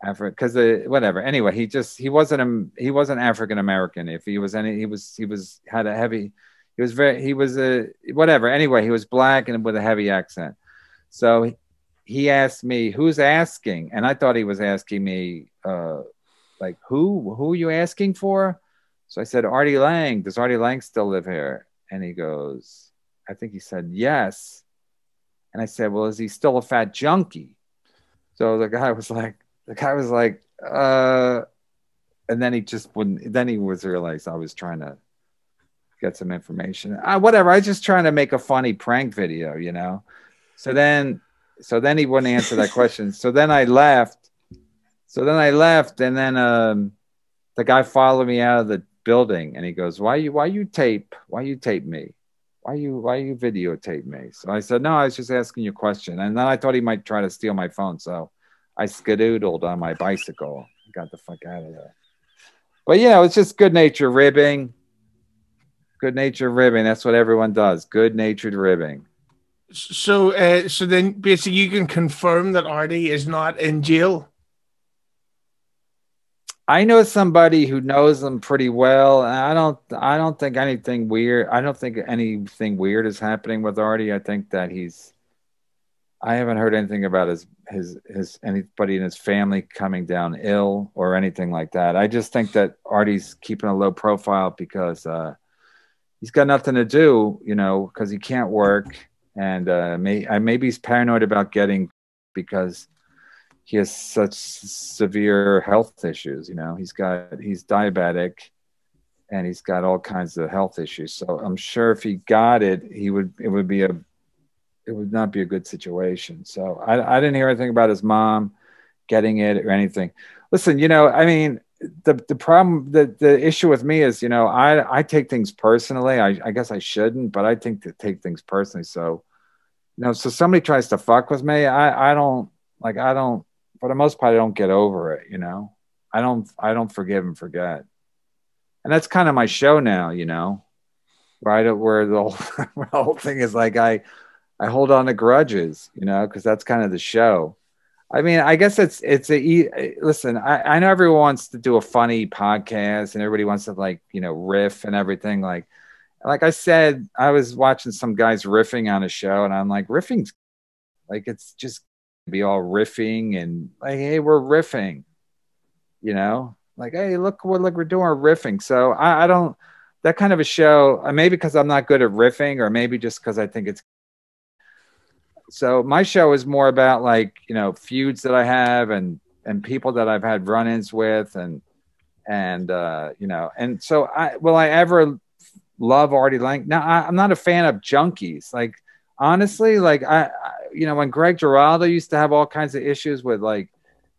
Africa, because whatever. Anyway, he wasn't African American. If he was any, he was had a heavy. He was a whatever. Anyway, he was black and with a heavy accent. So he asked me, "Who's asking?" And I thought he was asking me, like, "Who are you asking for?" So I said, "Artie Lang. Does Artie Lang still live here?" And he goes, I think he said, "Yes." And I said, "Well, is he still a fat junkie?" So the guy was like, and then he just wouldn't, then he was realized I was trying to get some information. Whatever. I was just trying to make a funny prank video, you know? So then he wouldn't answer that question. So then I left. And then the guy followed me out of the building and he goes, why you tape me? Why you videotape me? So I said, no, I was just asking you a question. And then I thought he might try to steal my phone. So I skedoodled on my bicycle and got the fuck out of there. But, you know, it's just good-natured ribbing. Good-natured ribbing. That's what everyone does. Good-natured ribbing. So then basically you can confirm that Artie is not in jail? I know somebody who knows him pretty well. And I don't think anything weird. I don't think anything weird is happening with Artie. I think that I haven't heard anything about his anybody in his family coming down ill or anything like that. I just think that Artie's keeping a low profile because he's got nothing to do, you know, because he can't work, and maybe he's paranoid about getting because he has such severe health issues. You know, he's diabetic and he's got all kinds of health issues. So I'm sure if he got it, it would not be a good situation. So I didn't hear anything about his mom getting it or anything. Listen, you know, I mean, the problem, the issue with me is, you know, I take things personally. I guess I shouldn't, but I think to take things personally. So, you know, so somebody tries to fuck with me. I don't, for the most part, I don't get over it. You know, I don't forgive and forget. And that's kind of my show now, you know. right? Where the whole, the whole thing is like I hold on to grudges, you know, because that's kind of the show. I mean, I guess listen. I know everyone wants to do a funny podcast, and everybody wants to like riff and everything. Like I said, I was watching some guys riffing on a show, and I'm like, riffing's like it's just be all riffing and like, hey, we're riffing, like, hey, look what we're doing, we're riffing. So I don't that kind of a show. Maybe because I'm not good at riffing, or maybe just because I think it's. So my show is more about like feuds that I have and people that I've had run-ins with and and so will I ever love Artie Lange? No, I'm not a fan of junkies. Like honestly, like when Greg Giraldo used to have all kinds of issues with like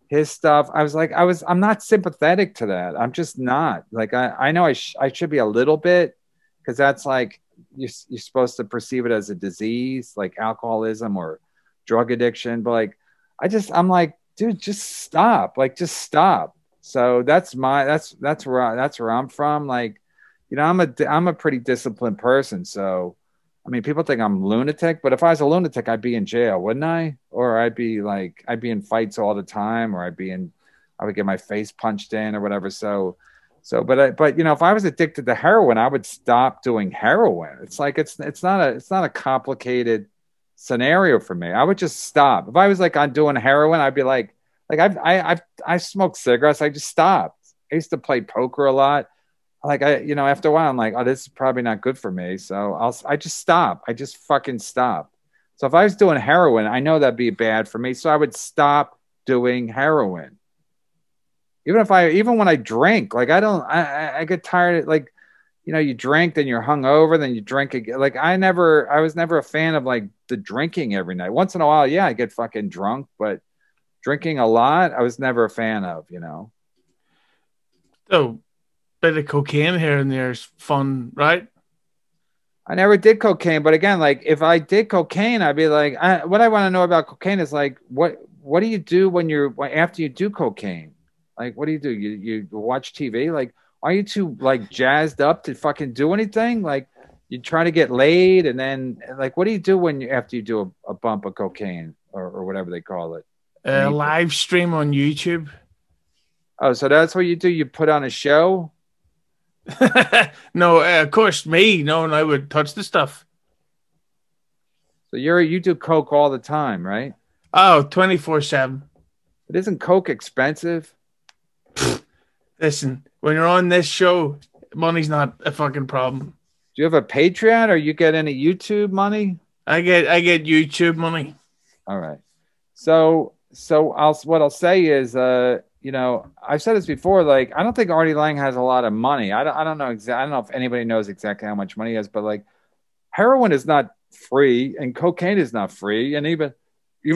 his stuff, I'm not sympathetic to that. I'm just not. Like I know I should be a little bit, because that's like you're supposed to perceive it as a disease like alcoholism or drug addiction, but like I'm like, dude, just stop. Like just stop. So that's where I'm from. Like, I'm a pretty disciplined person. So I mean, people think I'm lunatic, but if I was a lunatic, I'd be in jail, wouldn't I? Or I'd be in fights all the time, or I would get my face punched in or whatever. But if I was addicted to heroin, I would stop doing heroin. It's like it's not a complicated scenario for me. I would just stop. If I was like on doing heroin, I'd be like I smoked cigarettes. I just stopped. I used to play poker a lot. Like after a while, I'm like, oh, this is probably not good for me. So I just stop. I just fucking stop. So if I was doing heroin, I know that'd be bad for me. So I would stop doing heroin. Even when I drink, like I get tired of, like, you drink, then you're hungover, then you drink again. Like I was never a fan of like the drinking every night. Once in a while, yeah, I get fucking drunk, but drinking a lot, I was never a fan of, So, bit of cocaine here and there is fun, right? I never did cocaine, but again, like if I did cocaine, I'd be like, what I want to know about cocaine is like, what do you do after you do cocaine? Like, what do? You watch TV? Like, are you too like jazzed up to fucking do anything? Like, you try to get laid, and then like, what do you do after you do a bump of cocaine or whatever they call it? Live stream on YouTube. Oh, so that's what you do? You put on a show? No, of course, me. No one I would touch the stuff. So you do coke all the time, right? Oh, 24/7. But isn't coke expensive? Listen, when you're on this show, money's not a fucking problem. Do you have a Patreon, or you get any YouTube money? I get YouTube money. All right. So what I'll say is, I've said this before. Like, I don't think Artie Lange has a lot of money. I don't know I don't know if anybody knows exactly how much money he has, but like, heroin is not free, and cocaine is not free, and even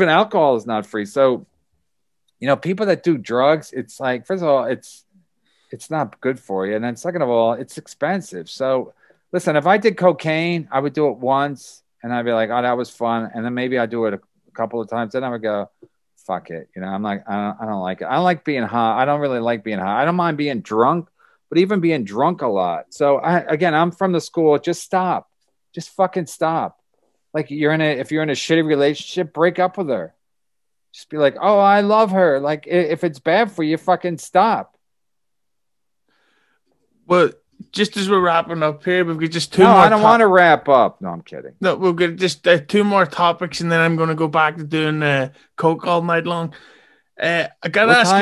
alcohol is not free. So, people that do drugs, it's like, first of all, it's not good for you, and then second of all, it's expensive. So, listen, if I did cocaine, I would do it once, and I'd be like, oh, that was fun, and then maybe I'd do it a couple of times, then I would go, fuck it. I'm like, I don't like it. I don't like being high. I don't really like being high. I don't mind being drunk, but even being drunk a lot. So I'm from the school. Just stop. Just fucking stop. Like if you're in a shitty relationship, break up with her. Just be like, oh, I love her. Like if it's bad for you, fucking stop. Well, just as we're wrapping up here, we've got just two more. No, I don't want to wrap up. No, I'm kidding. No, we've got just two more topics, and then I'm going to go back to doing coke all night long. I got to ask you.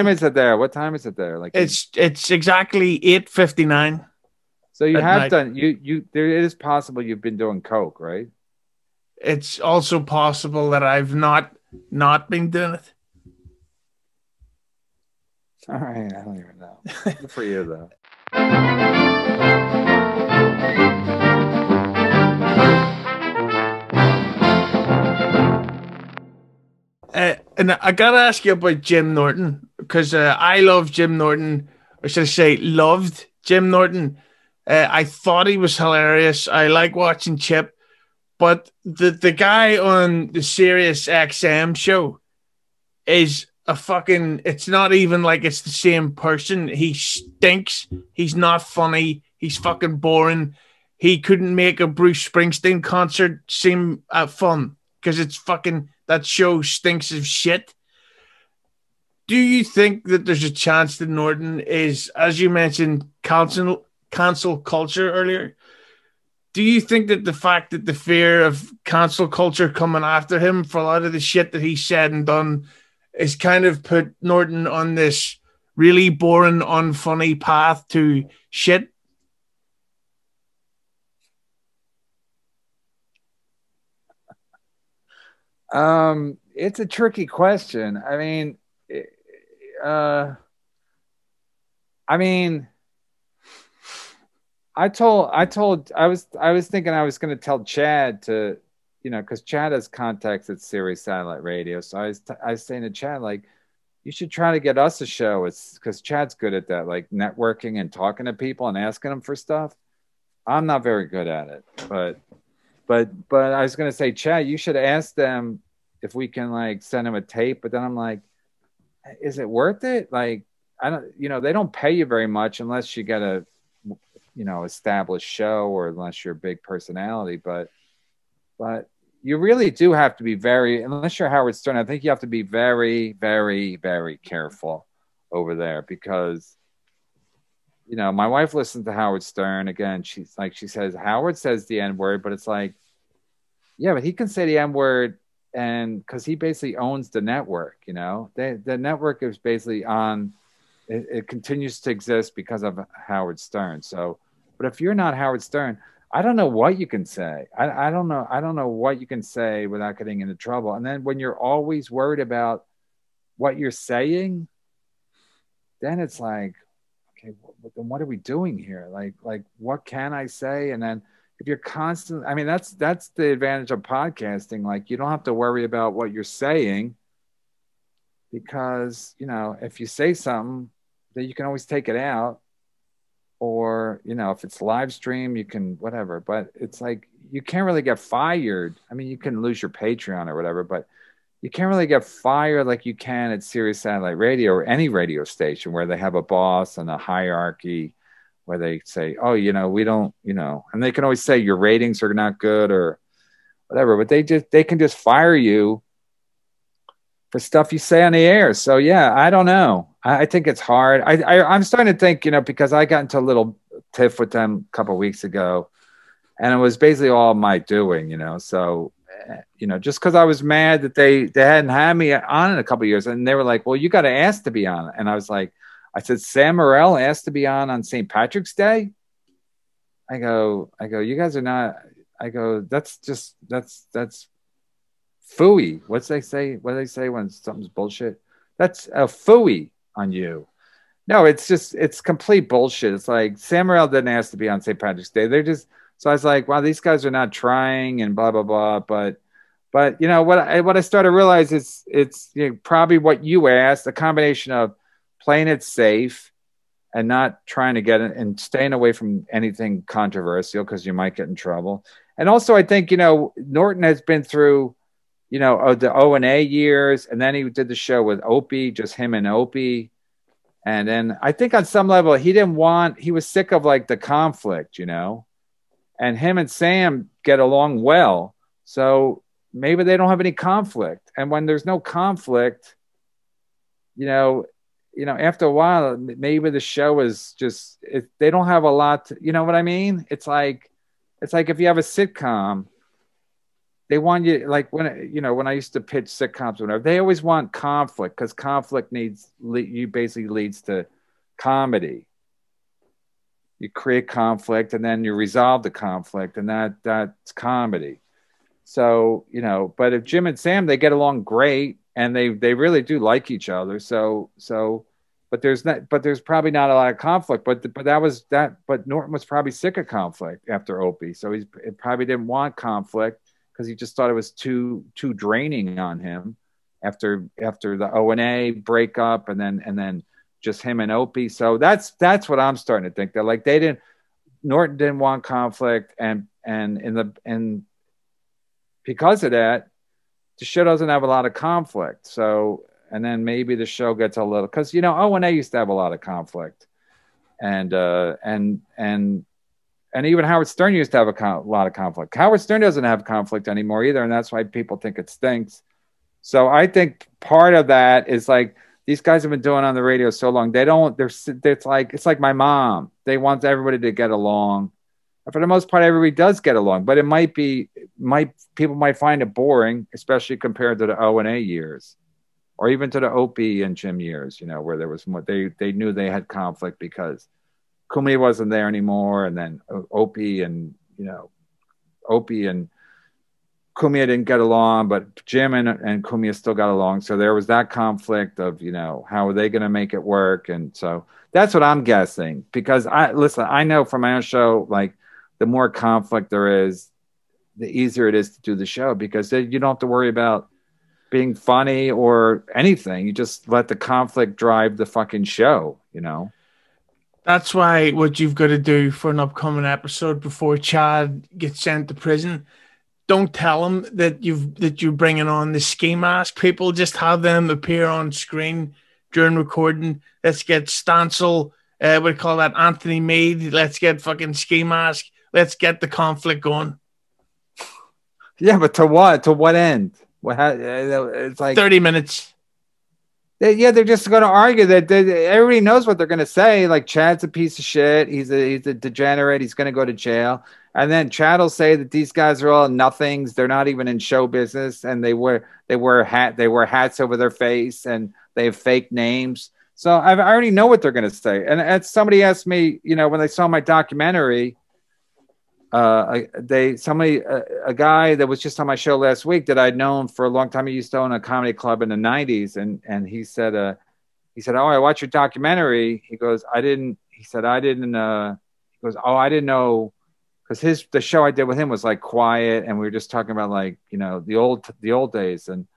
What time is it there? Like it's exactly 8:59. So you have done you. There, it is possible you've been doing coke, right? It's also possible that I've not been doing it. All right, I don't even know. Good for you, though. And I gotta ask you about Jim Norton, because I love Jim Norton, or should I say, loved Jim Norton. I thought he was hilarious. I like watching Chip, but the guy on the Sirius XM show is a fucking. It's not even like it's the same person. He stinks. He's not funny. He's fucking boring. he couldn't make a Bruce Springsteen concert seem fun because it's fucking, that show stinks of shit. Do you think that there's a chance that Norton is, as you mentioned, cancel culture earlier? Do you think that the fact that the fear of cancel culture coming after him for a lot of the shit that he said and done is kind of put Norton on this really boring, unfunny path to shit? It's a tricky question. I mean, I mean, I was thinking I was going to tell Chad to, you know, because Chad has contacts at Sirius Satellite Radio. So I was saying to Chad, like, you should try to get us a show. It's because Chad's good at that, like networking and talking to people and asking them for stuff. I'm not very good at it, but I was going to say, Chad, you should ask them if we can like send them a tape. But then I'm like, is it worth it? Like, I don't, you know, they don't pay you very much unless you get a, you know, established show or unless you're a big personality. But you really do have to be very, unless you're Howard Stern, I think you have to be very, very, very careful over there because, you know, my wife listens to Howard Stern. Again, she's like, she says, Howard says the N-word, but it's like, yeah, but he can say the N-word and because he basically owns the network, you know, the network is basically on, it continues to exist because of Howard Stern. So, but if you're not Howard Stern, I don't know what you can say. I don't know. I don't know what you can say without getting into trouble. And then when you're always worried about what you're saying, then it's like, okay, then what are we doing here? Like, what can I say? And then if you're constant, I mean, that's the advantage of podcasting. Like, you don't have to worry about what you're saying because, you know, if you say something, then you can always take it out. Or, you know, if it's live stream, you can whatever. But it's like you can't really get fired. I mean, you can lose your Patreon or whatever, but you can't really get fired like you can at Sirius Satellite Radio or any radio station where they have a boss and a hierarchy where they say, oh, you know, we don't, you know, and they can always say your ratings are not good or whatever, but they can just fire you for stuff you say on the air. So yeah, I don't know. I think it's hard. I'm starting to think, you know, because I got into a little tiff with them a couple of weeks ago and it was basically all my doing, you know? So, you know, just because I was mad that they hadn't had me on in a couple of years and they were like, well, you got to ask to be on. And I was like, I said, Sam Morril asked to be on St. Patrick's Day. I go, you guys are not, I go, that's phooey. What do they say when something's bullshit? That's a phooey on you. No, it's complete bullshit. It's like Sam Morril didn't ask to be on St. Patrick's Day. They're just, so I was like, wow, these guys are not trying and blah, blah, blah. But you know, what I started to realize is it's you know, probably what you asked, a combination of playing it safe and not trying to get it and staying away from anything controversial because you might get in trouble. And also I think, you know, Norton has been through, you know, the O&A years, and then he did the show with Opie, just him and Opie. And then I think on some level he was sick of like the conflict, you know, and him and Sam get along well. So maybe they don't have any conflict. And when there's no conflict, you know, after a while, maybe the show is just, they don't have a lot to, you know what I mean? It's like if you have a sitcom, they want you, like when I used to pitch sitcoms or whatever, they always want conflict because conflict basically leads to comedy. You create conflict and then you resolve the conflict and that's comedy. So, you know, but if Jim and Sam, they get along great and they really do like each other. So, but there's probably not a lot of conflict, but Norton was probably sick of conflict after Opie. So he probably didn't want conflict because he just thought it was too draining on him after the O&A breakup and then just him and Opie. So that's what I'm starting to think. That like Norton didn't want conflict and because of that, the show doesn't have a lot of conflict. So, and then maybe the show gets a little, because, you know, O&A used to have a lot of conflict. And And even Howard Stern used to have a lot of conflict. Howard Stern doesn't have conflict anymore either, and that's why people think it stinks. So I think part of that is like these guys have been doing on the radio so long. It's like my mom. They want everybody to get along. And for the most part, everybody does get along, but people might find it boring, especially compared to the O and A years, or even to the Opie and Jim years. Where there was more. They knew they had conflict because Cumia wasn't there anymore, and then Opie and Cumia didn't get along, but Jim and Cumia still got along. So there was that conflict of how are they going to make it work, and so that's what I'm guessing. Because I know from my own show, like the more conflict there is, the easier it is to do the show because you don't have to worry about being funny or anything. You just let the conflict drive the fucking show. That's why what you've got to do for an upcoming episode before Chad gets sent to prison, don't tell him that you're bringing on the ski mask people. Just have them appear on screen during recording. Let's get Stancil, what do you call that, Anthony Meade. Let's get fucking ski mask. Let's get the conflict going. Yeah, but to what? To what end? It's like 30 minutes. They're just going to argue that everybody knows what they're going to say. Like Chad's a piece of shit. He's a degenerate. He's going to go to jail. And then Chad will say that these guys are all nothings. They're not even in show business, and they wear hats over their face, and they have fake names. So I already know what they're going to say. And somebody asked me, when they saw my documentary, a guy that was just on my show last week that I'd known for a long time. He used to own a comedy club in the 90s. And he said, oh, I watched your documentary. He goes, I didn't know. Because the show I did with him was like quiet, and we were just talking about like the old days, and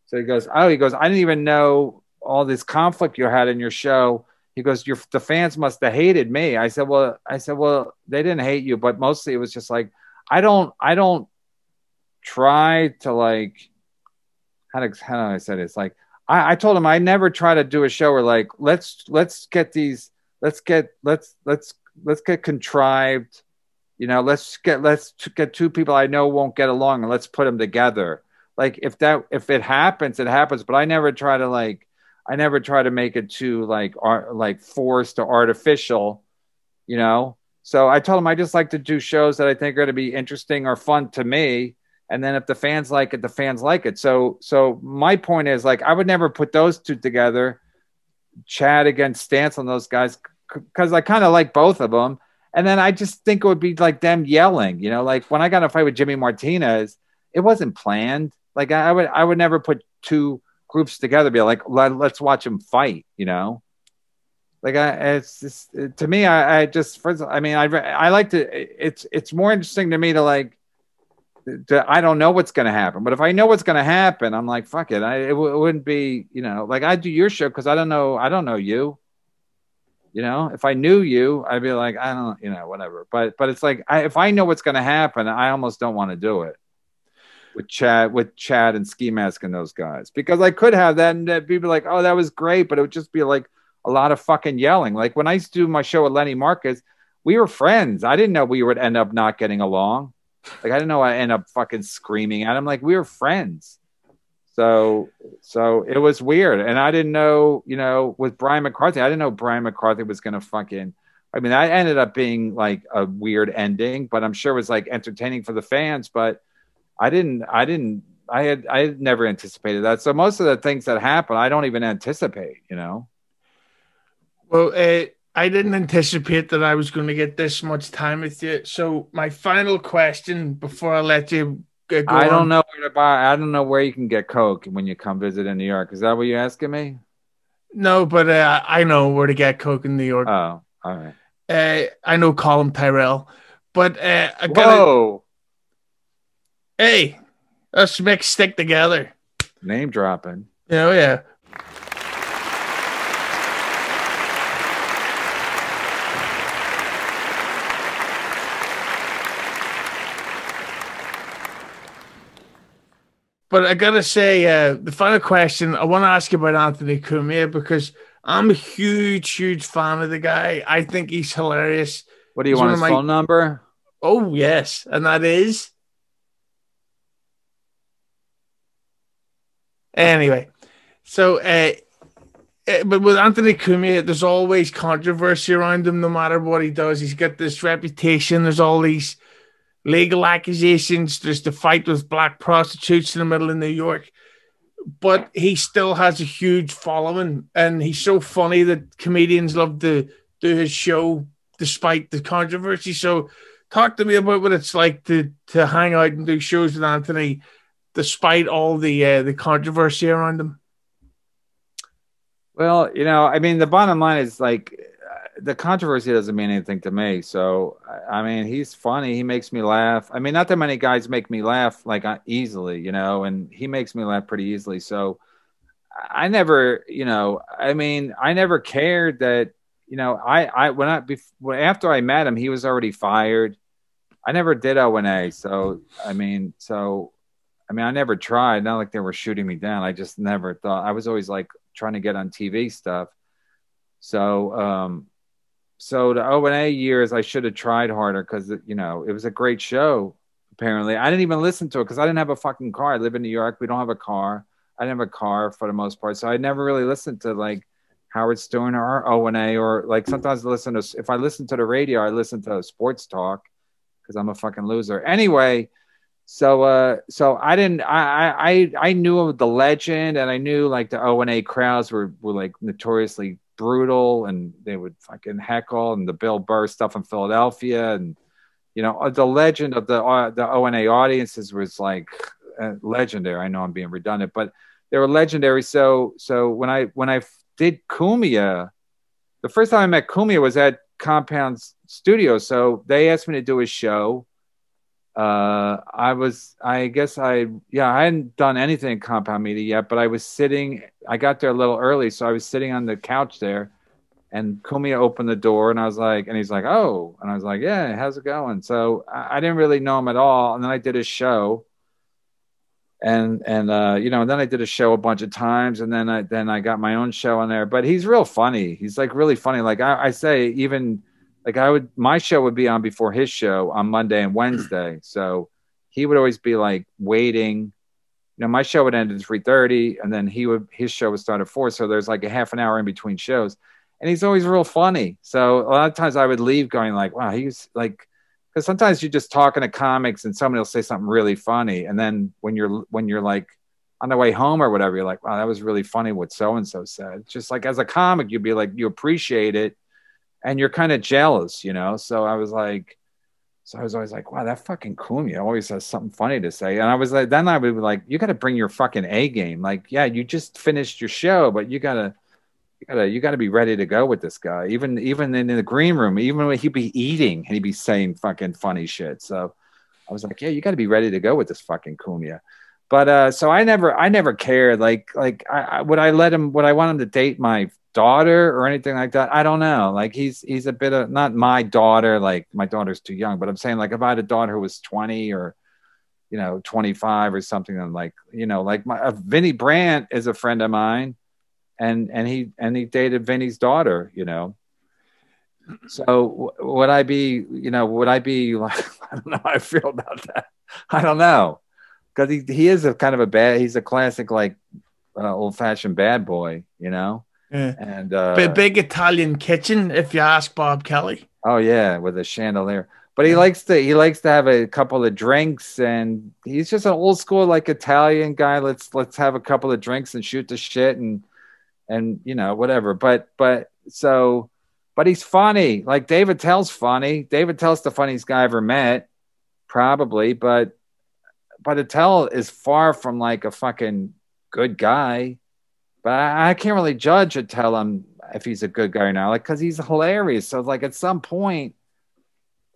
so he goes, I didn't even know all this conflict you had in your show. He goes, the fans must have hated me. I said, well, they didn't hate you, but mostly it was just like I don't try to like how do I say this? Like I told him I never try to do a show where like let's get contrived. Let's get two people I know won't get along and let's put them together. Like if it happens, it happens. But I never try to make it too like forced or artificial, So I told him I just like to do shows that I think are going to be interesting or fun to me. And then if the fans like it, the fans like it. So my point is like I would never put those two together, Chad against Stancil and those guys, because I kind of like both of them. And then I just think it would be like them yelling, like when I got in a fight with Jimmy Martinez, it wasn't planned. Like I would never put two groups together, be like, let's watch them fight, Like it's just to me, I like to. It's more interesting to me to like. I don't know what's going to happen, but if I know what's going to happen, I'm like, fuck it. It wouldn't be, like I do your show because I don't know you. If I knew you, I'd be like, I don't, whatever. But it's like, if I know what's going to happen, I almost don't want to do it with Chad and Ski Mask and those guys, because I could have that and people like, oh, that was great. But it would just be like a lot of fucking yelling. Like when I used to do my show with Lenny Marcus, we were friends. I didn't know we would end up not getting along. Like, I didn't know I'd end up fucking screaming at him. Like we were friends. So it was weird. And I didn't know, with Brian McCarthy, I didn't know Brian McCarthy was going to fucking, I ended up being like a weird ending, but I'm sure it was like entertaining for the fans, but I had never anticipated that. So most of the things that happen, I don't even anticipate, Well, I didn't anticipate that I was going to get this much time with you. So my final question before I let you go I don't know where to buy. I don't know where you can get Coke when you come visit in New York. Is that what you're asking me? No, but I know where to get Coke in New York. Oh, all right. I know Colin Tyrell, but Whoa. Hey, let's stick together. Name dropping. Oh yeah. But I gotta say, the final question I want to ask you about Anthony Cumia, because I'm a huge fan of the guy. I think he's hilarious. What do you want, his phone number? Oh yes, and that is anyway. So, but with Anthony Cumia, there's always controversy around him, no matter what he does. He's got this reputation. There's all these legal accusations. There's the fight with black prostitutes in the middle of New York. But he still has a huge following, and he's so funny that comedians love to do his show despite the controversy. So, talk to me about what it's like to hang out and do shows with Anthony despite all the controversy around him. Well, you know, I mean, the bottom line is like the controversy doesn't mean anything to me. So, I mean, he's funny. He makes me laugh. I mean, not that many guys make me laugh like easily, you know, and he makes me laugh pretty easily. So, I never, you know, I mean, I never cared that, you know, after I met him, he was already fired. I never did O&A. So, I never tried. Not like they were shooting me down. I just never thought. I was always like trying to get on TV stuff. So, so the O&A years, I should have tried harder because, you know, it was a great show. Apparently, I didn't even listen to it because I didn't have a fucking car. I live in New York. We don't have a car. I didn't have a car for the most part, so I never really listened to like Howard Stern or O&A, or like sometimes if I listen to the radio, I listen to sports talk because I'm a fucking loser. Anyway, so I didn't. I knew of the legend, and I knew like the O&A crowds were like notoriously brutal, and they would fucking heckle, and the Bill Burr stuff in Philadelphia, and you know the legend of the O&A audiences was like legendary. I know I'm being redundant, but they were legendary. So when I did Cumia, the first time I met Cumia was at Compound Studio. So they asked me to do a show. I hadn't done anything in Compound Media yet, but I got there a little early. So I was sitting on the couch there, and Cumia opened the door, and he's like, oh, and I was like, yeah, how's it going? So I didn't really know him at all. And then I did his show. And you know, then I did a show a bunch of times, and then I got my own show on there. But he's real funny. He's like really funny. Like I say, even like my show would be on before his show on Monday and Wednesday. So he would always be like waiting. You know, my show would end at 3:30, and then his show would start at 4. So there's like a half an hour in between shows, and he's always real funny. So a lot of times I would leave going like, wow, he's like. Because sometimes you're just talking to comics and somebody will say something really funny, and then when you're like on the way home or whatever, you're like, wow, that was really funny what so and so said. It's just like as a comic, you'd be like, you appreciate it, and you're kind of jealous, you know. So I was always like, wow, that fucking Cumia always has something funny to say. And I was like, then I would be like, you got to bring your fucking A game. Like, yeah, you just finished your show, but you gotta be ready to go with this guy. Even in the green room, even when he'd be eating and he'd be saying fucking funny shit. So I was like, yeah, you got to be ready to go with this fucking Cumia. But so I never cared. Would I want him to date my daughter or anything like that? I don't know. Like he's a bit of, not my daughter. Like my daughter's too young, but I'm saying like if I had a daughter who was 20 or, you know, 25 or something, I'm like, you know, like Vinny Brandt is a friend of mine. And he dated Vinny's daughter, you know. So would I be like, I don't know how I feel about that. I don't know. Because he is he's a classic, like old fashioned bad boy, you know. Yeah. And big Italian kitchen, if you ask Bob Kelly. Oh yeah, with a chandelier. But he likes to have a couple of drinks, and he's just an old school like Italian guy. Let's have a couple of drinks and shoot the shit and you know, whatever. But he's funny. Like David Tell's funny. David Tell's the funniest guy I ever met, probably. But Attell is far from like a fucking good guy. But I can't really judge Attell if he's a good guy or not, like, because he's hilarious. So like at some point,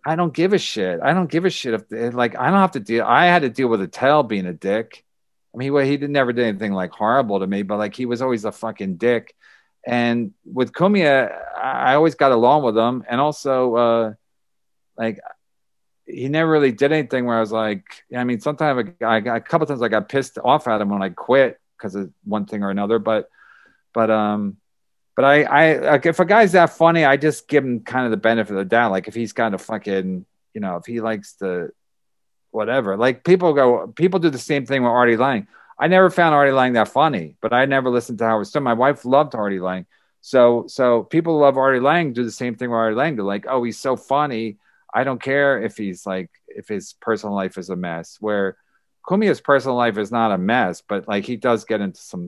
I don't give a shit. I don't give a shit if like I don't have to deal. I had to deal with Attell being a dick. I mean, he never did anything like horrible to me, but like he was always a fucking dick. And with Cumia, I always got along with him. And also, like, he never really did anything where I was like, I mean, sometimes a couple times I got pissed off at him when I quit because of one thing or another. But I like, if a guy's that funny, I just give him kind of the benefit of the doubt. Like if he's kind of fucking, you know, if he likes to, whatever. Like people do the same thing with Artie Lang. I never found Artie Lang that funny, but I never listened to Howard Stern. My wife loved Artie Lang. So people who love Artie Lang do the same thing with Artie Lang. They're like, oh, he's so funny. I don't care if he's like, if his personal life is a mess. Where Cumia's personal life is not a mess, but like he does get into some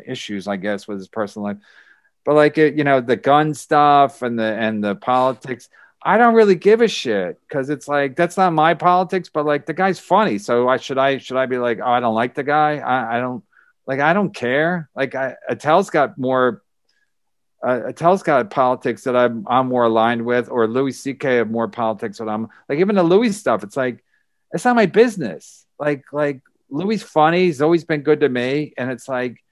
issues, I guess, with his personal life. But like it, you know, the gun stuff and the politics, I don't really give a shit because it's like that's not my politics. But like the guy's funny, so should I be like, oh, I don't like the guy? I don't care. Like Attell's got more. Attell's got politics that I'm more aligned with, or Louis C.K. have more politics that I'm like. Even the Louis stuff, it's like it's not my business. Like Louis funny. He's always been good to me, and it's like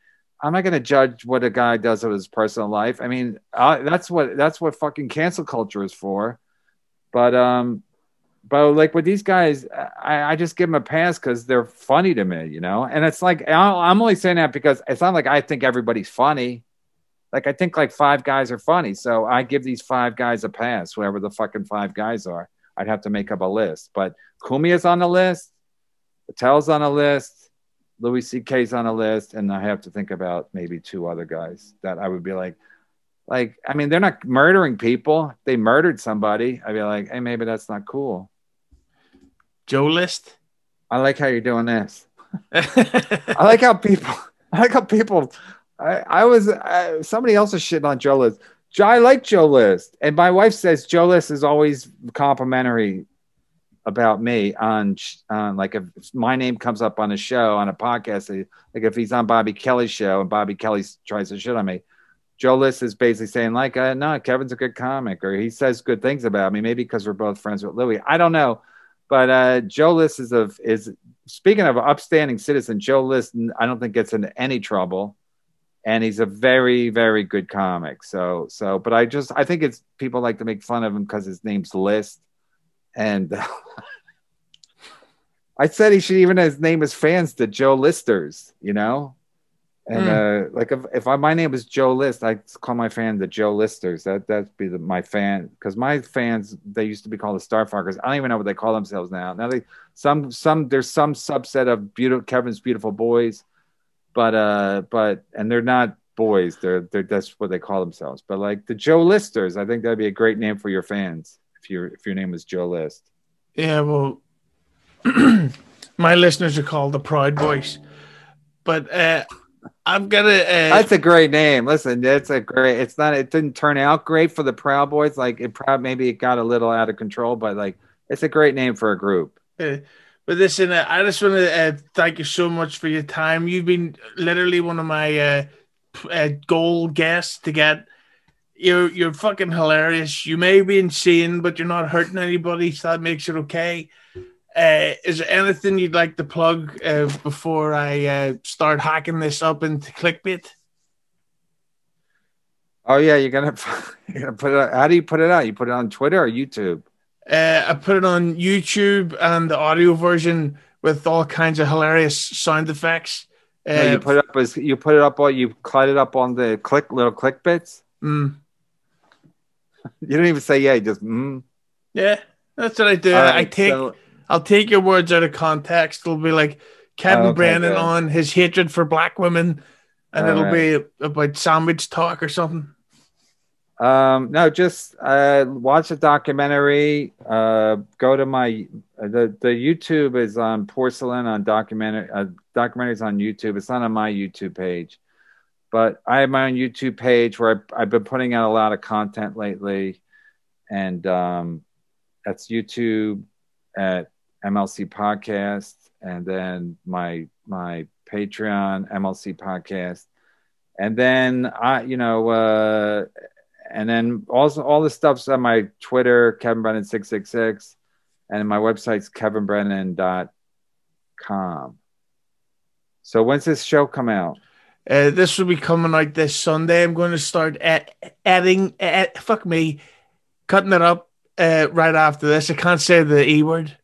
I'm not going to judge what a guy does with his personal life. I mean, that's what fucking cancel culture is for. But like with these guys, I just give them a pass because they're funny to me, you know. And it's like I'm only saying that because it's not like I think everybody's funny. Like I think like 5 guys are funny, so I give these 5 guys a pass, whoever the fucking 5 guys are. I'd have to make up a list, but Cumia's on the list, Attell's on the list, Louis C.K.'s on a list, and I have to think about maybe 2 other guys that I would be like, I mean, they're not murdering people. If they murdered somebody, I'd be like, hey, maybe that's not cool. Joe List. I like how you're doing this. I like how people. Somebody else is shitting on Joe List. I like Joe List, and my wife says Joe List is always complimentary about me on like if my name comes up on a show on a podcast, like if he's on Bobby Kelly's show and Bobby Kelly tries to shit on me, Joe List is basically saying like, no, Kevin's a good comic, or he says good things about me, maybe because we're both friends with Louis. I don't know, but Joe List is speaking of upstanding citizen. Joe List, I don't think gets into any trouble, and he's a very, very good comic. So, but I think it's people like to make fun of him because his name's List. And I said he should even his name his fans to Joe Listers, you know. And like if my name was Joe List, I'd call my fan the Joe Listers. That'd be my fan, because my fans, they used to be called the Starfuckers. I don't even know what they call themselves now. Now there's some subset of Kevin's beautiful boys, but and they're not boys. They're that's what they call themselves. But like the Joe Listers, I think that'd be a great name for your fans. If your name was Joe List. Yeah, well, my listeners are called the Proud Boys, but I've got a. That's a great name. Listen, it's a great. It's not. It didn't turn out great for the Proud Boys. Like maybe it got a little out of control, but like it's a great name for a group. But listen, I just want to thank you so much for your time. You've been literally one of my goal guests to get. You're fucking hilarious. You may be insane, but you're not hurting anybody, so that makes it okay. Is there anything you'd like to plug before I start hacking this up into clickbait? Oh yeah, you're gonna put it out. How do you put it out? You put it on Twitter or YouTube? I put it on YouTube and the audio version with all kinds of hilarious sound effects. No, you put it up on you cut it up on the little click bits. You don't even say yeah, you just Yeah, that's what I do. Right, I'll take your words out of context. It'll be like Kevin Brennan on his hatred for black women, and it'll be about sandwich talk or something. No, just watch a documentary. Go to my the YouTube is on Porcelain on documentaries on YouTube. It's not on my YouTube page, but I have my own YouTube page where I've been putting out a lot of content lately, and that's YouTube at MLC Podcast, and then my Patreon MLC Podcast, and then and then also all the stuff's on my Twitter, Kevin Brennan 666, and my website's kevinbrennan.com. So when's this show come out? This will be coming out this Sunday. I'm going to start cutting it up right after this. I can't say the E word.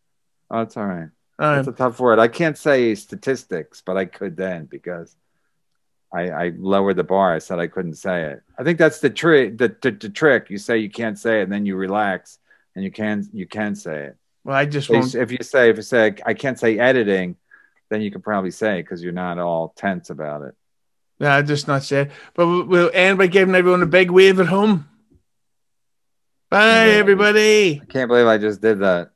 Oh, it's all right. It's a tough word. I can't say statistics, but I could then because I lowered the bar. I said I couldn't say it. I think that's the trick. The trick. You say you can't say it, and then you relax and you can say it. Well, I just So won't. if you say I can't say editing, then you can probably say it because you're not all tense about it. Yeah, I just not say it. But we'll end by giving everyone a big wave at home. Bye, everybody. I can't believe I just did that.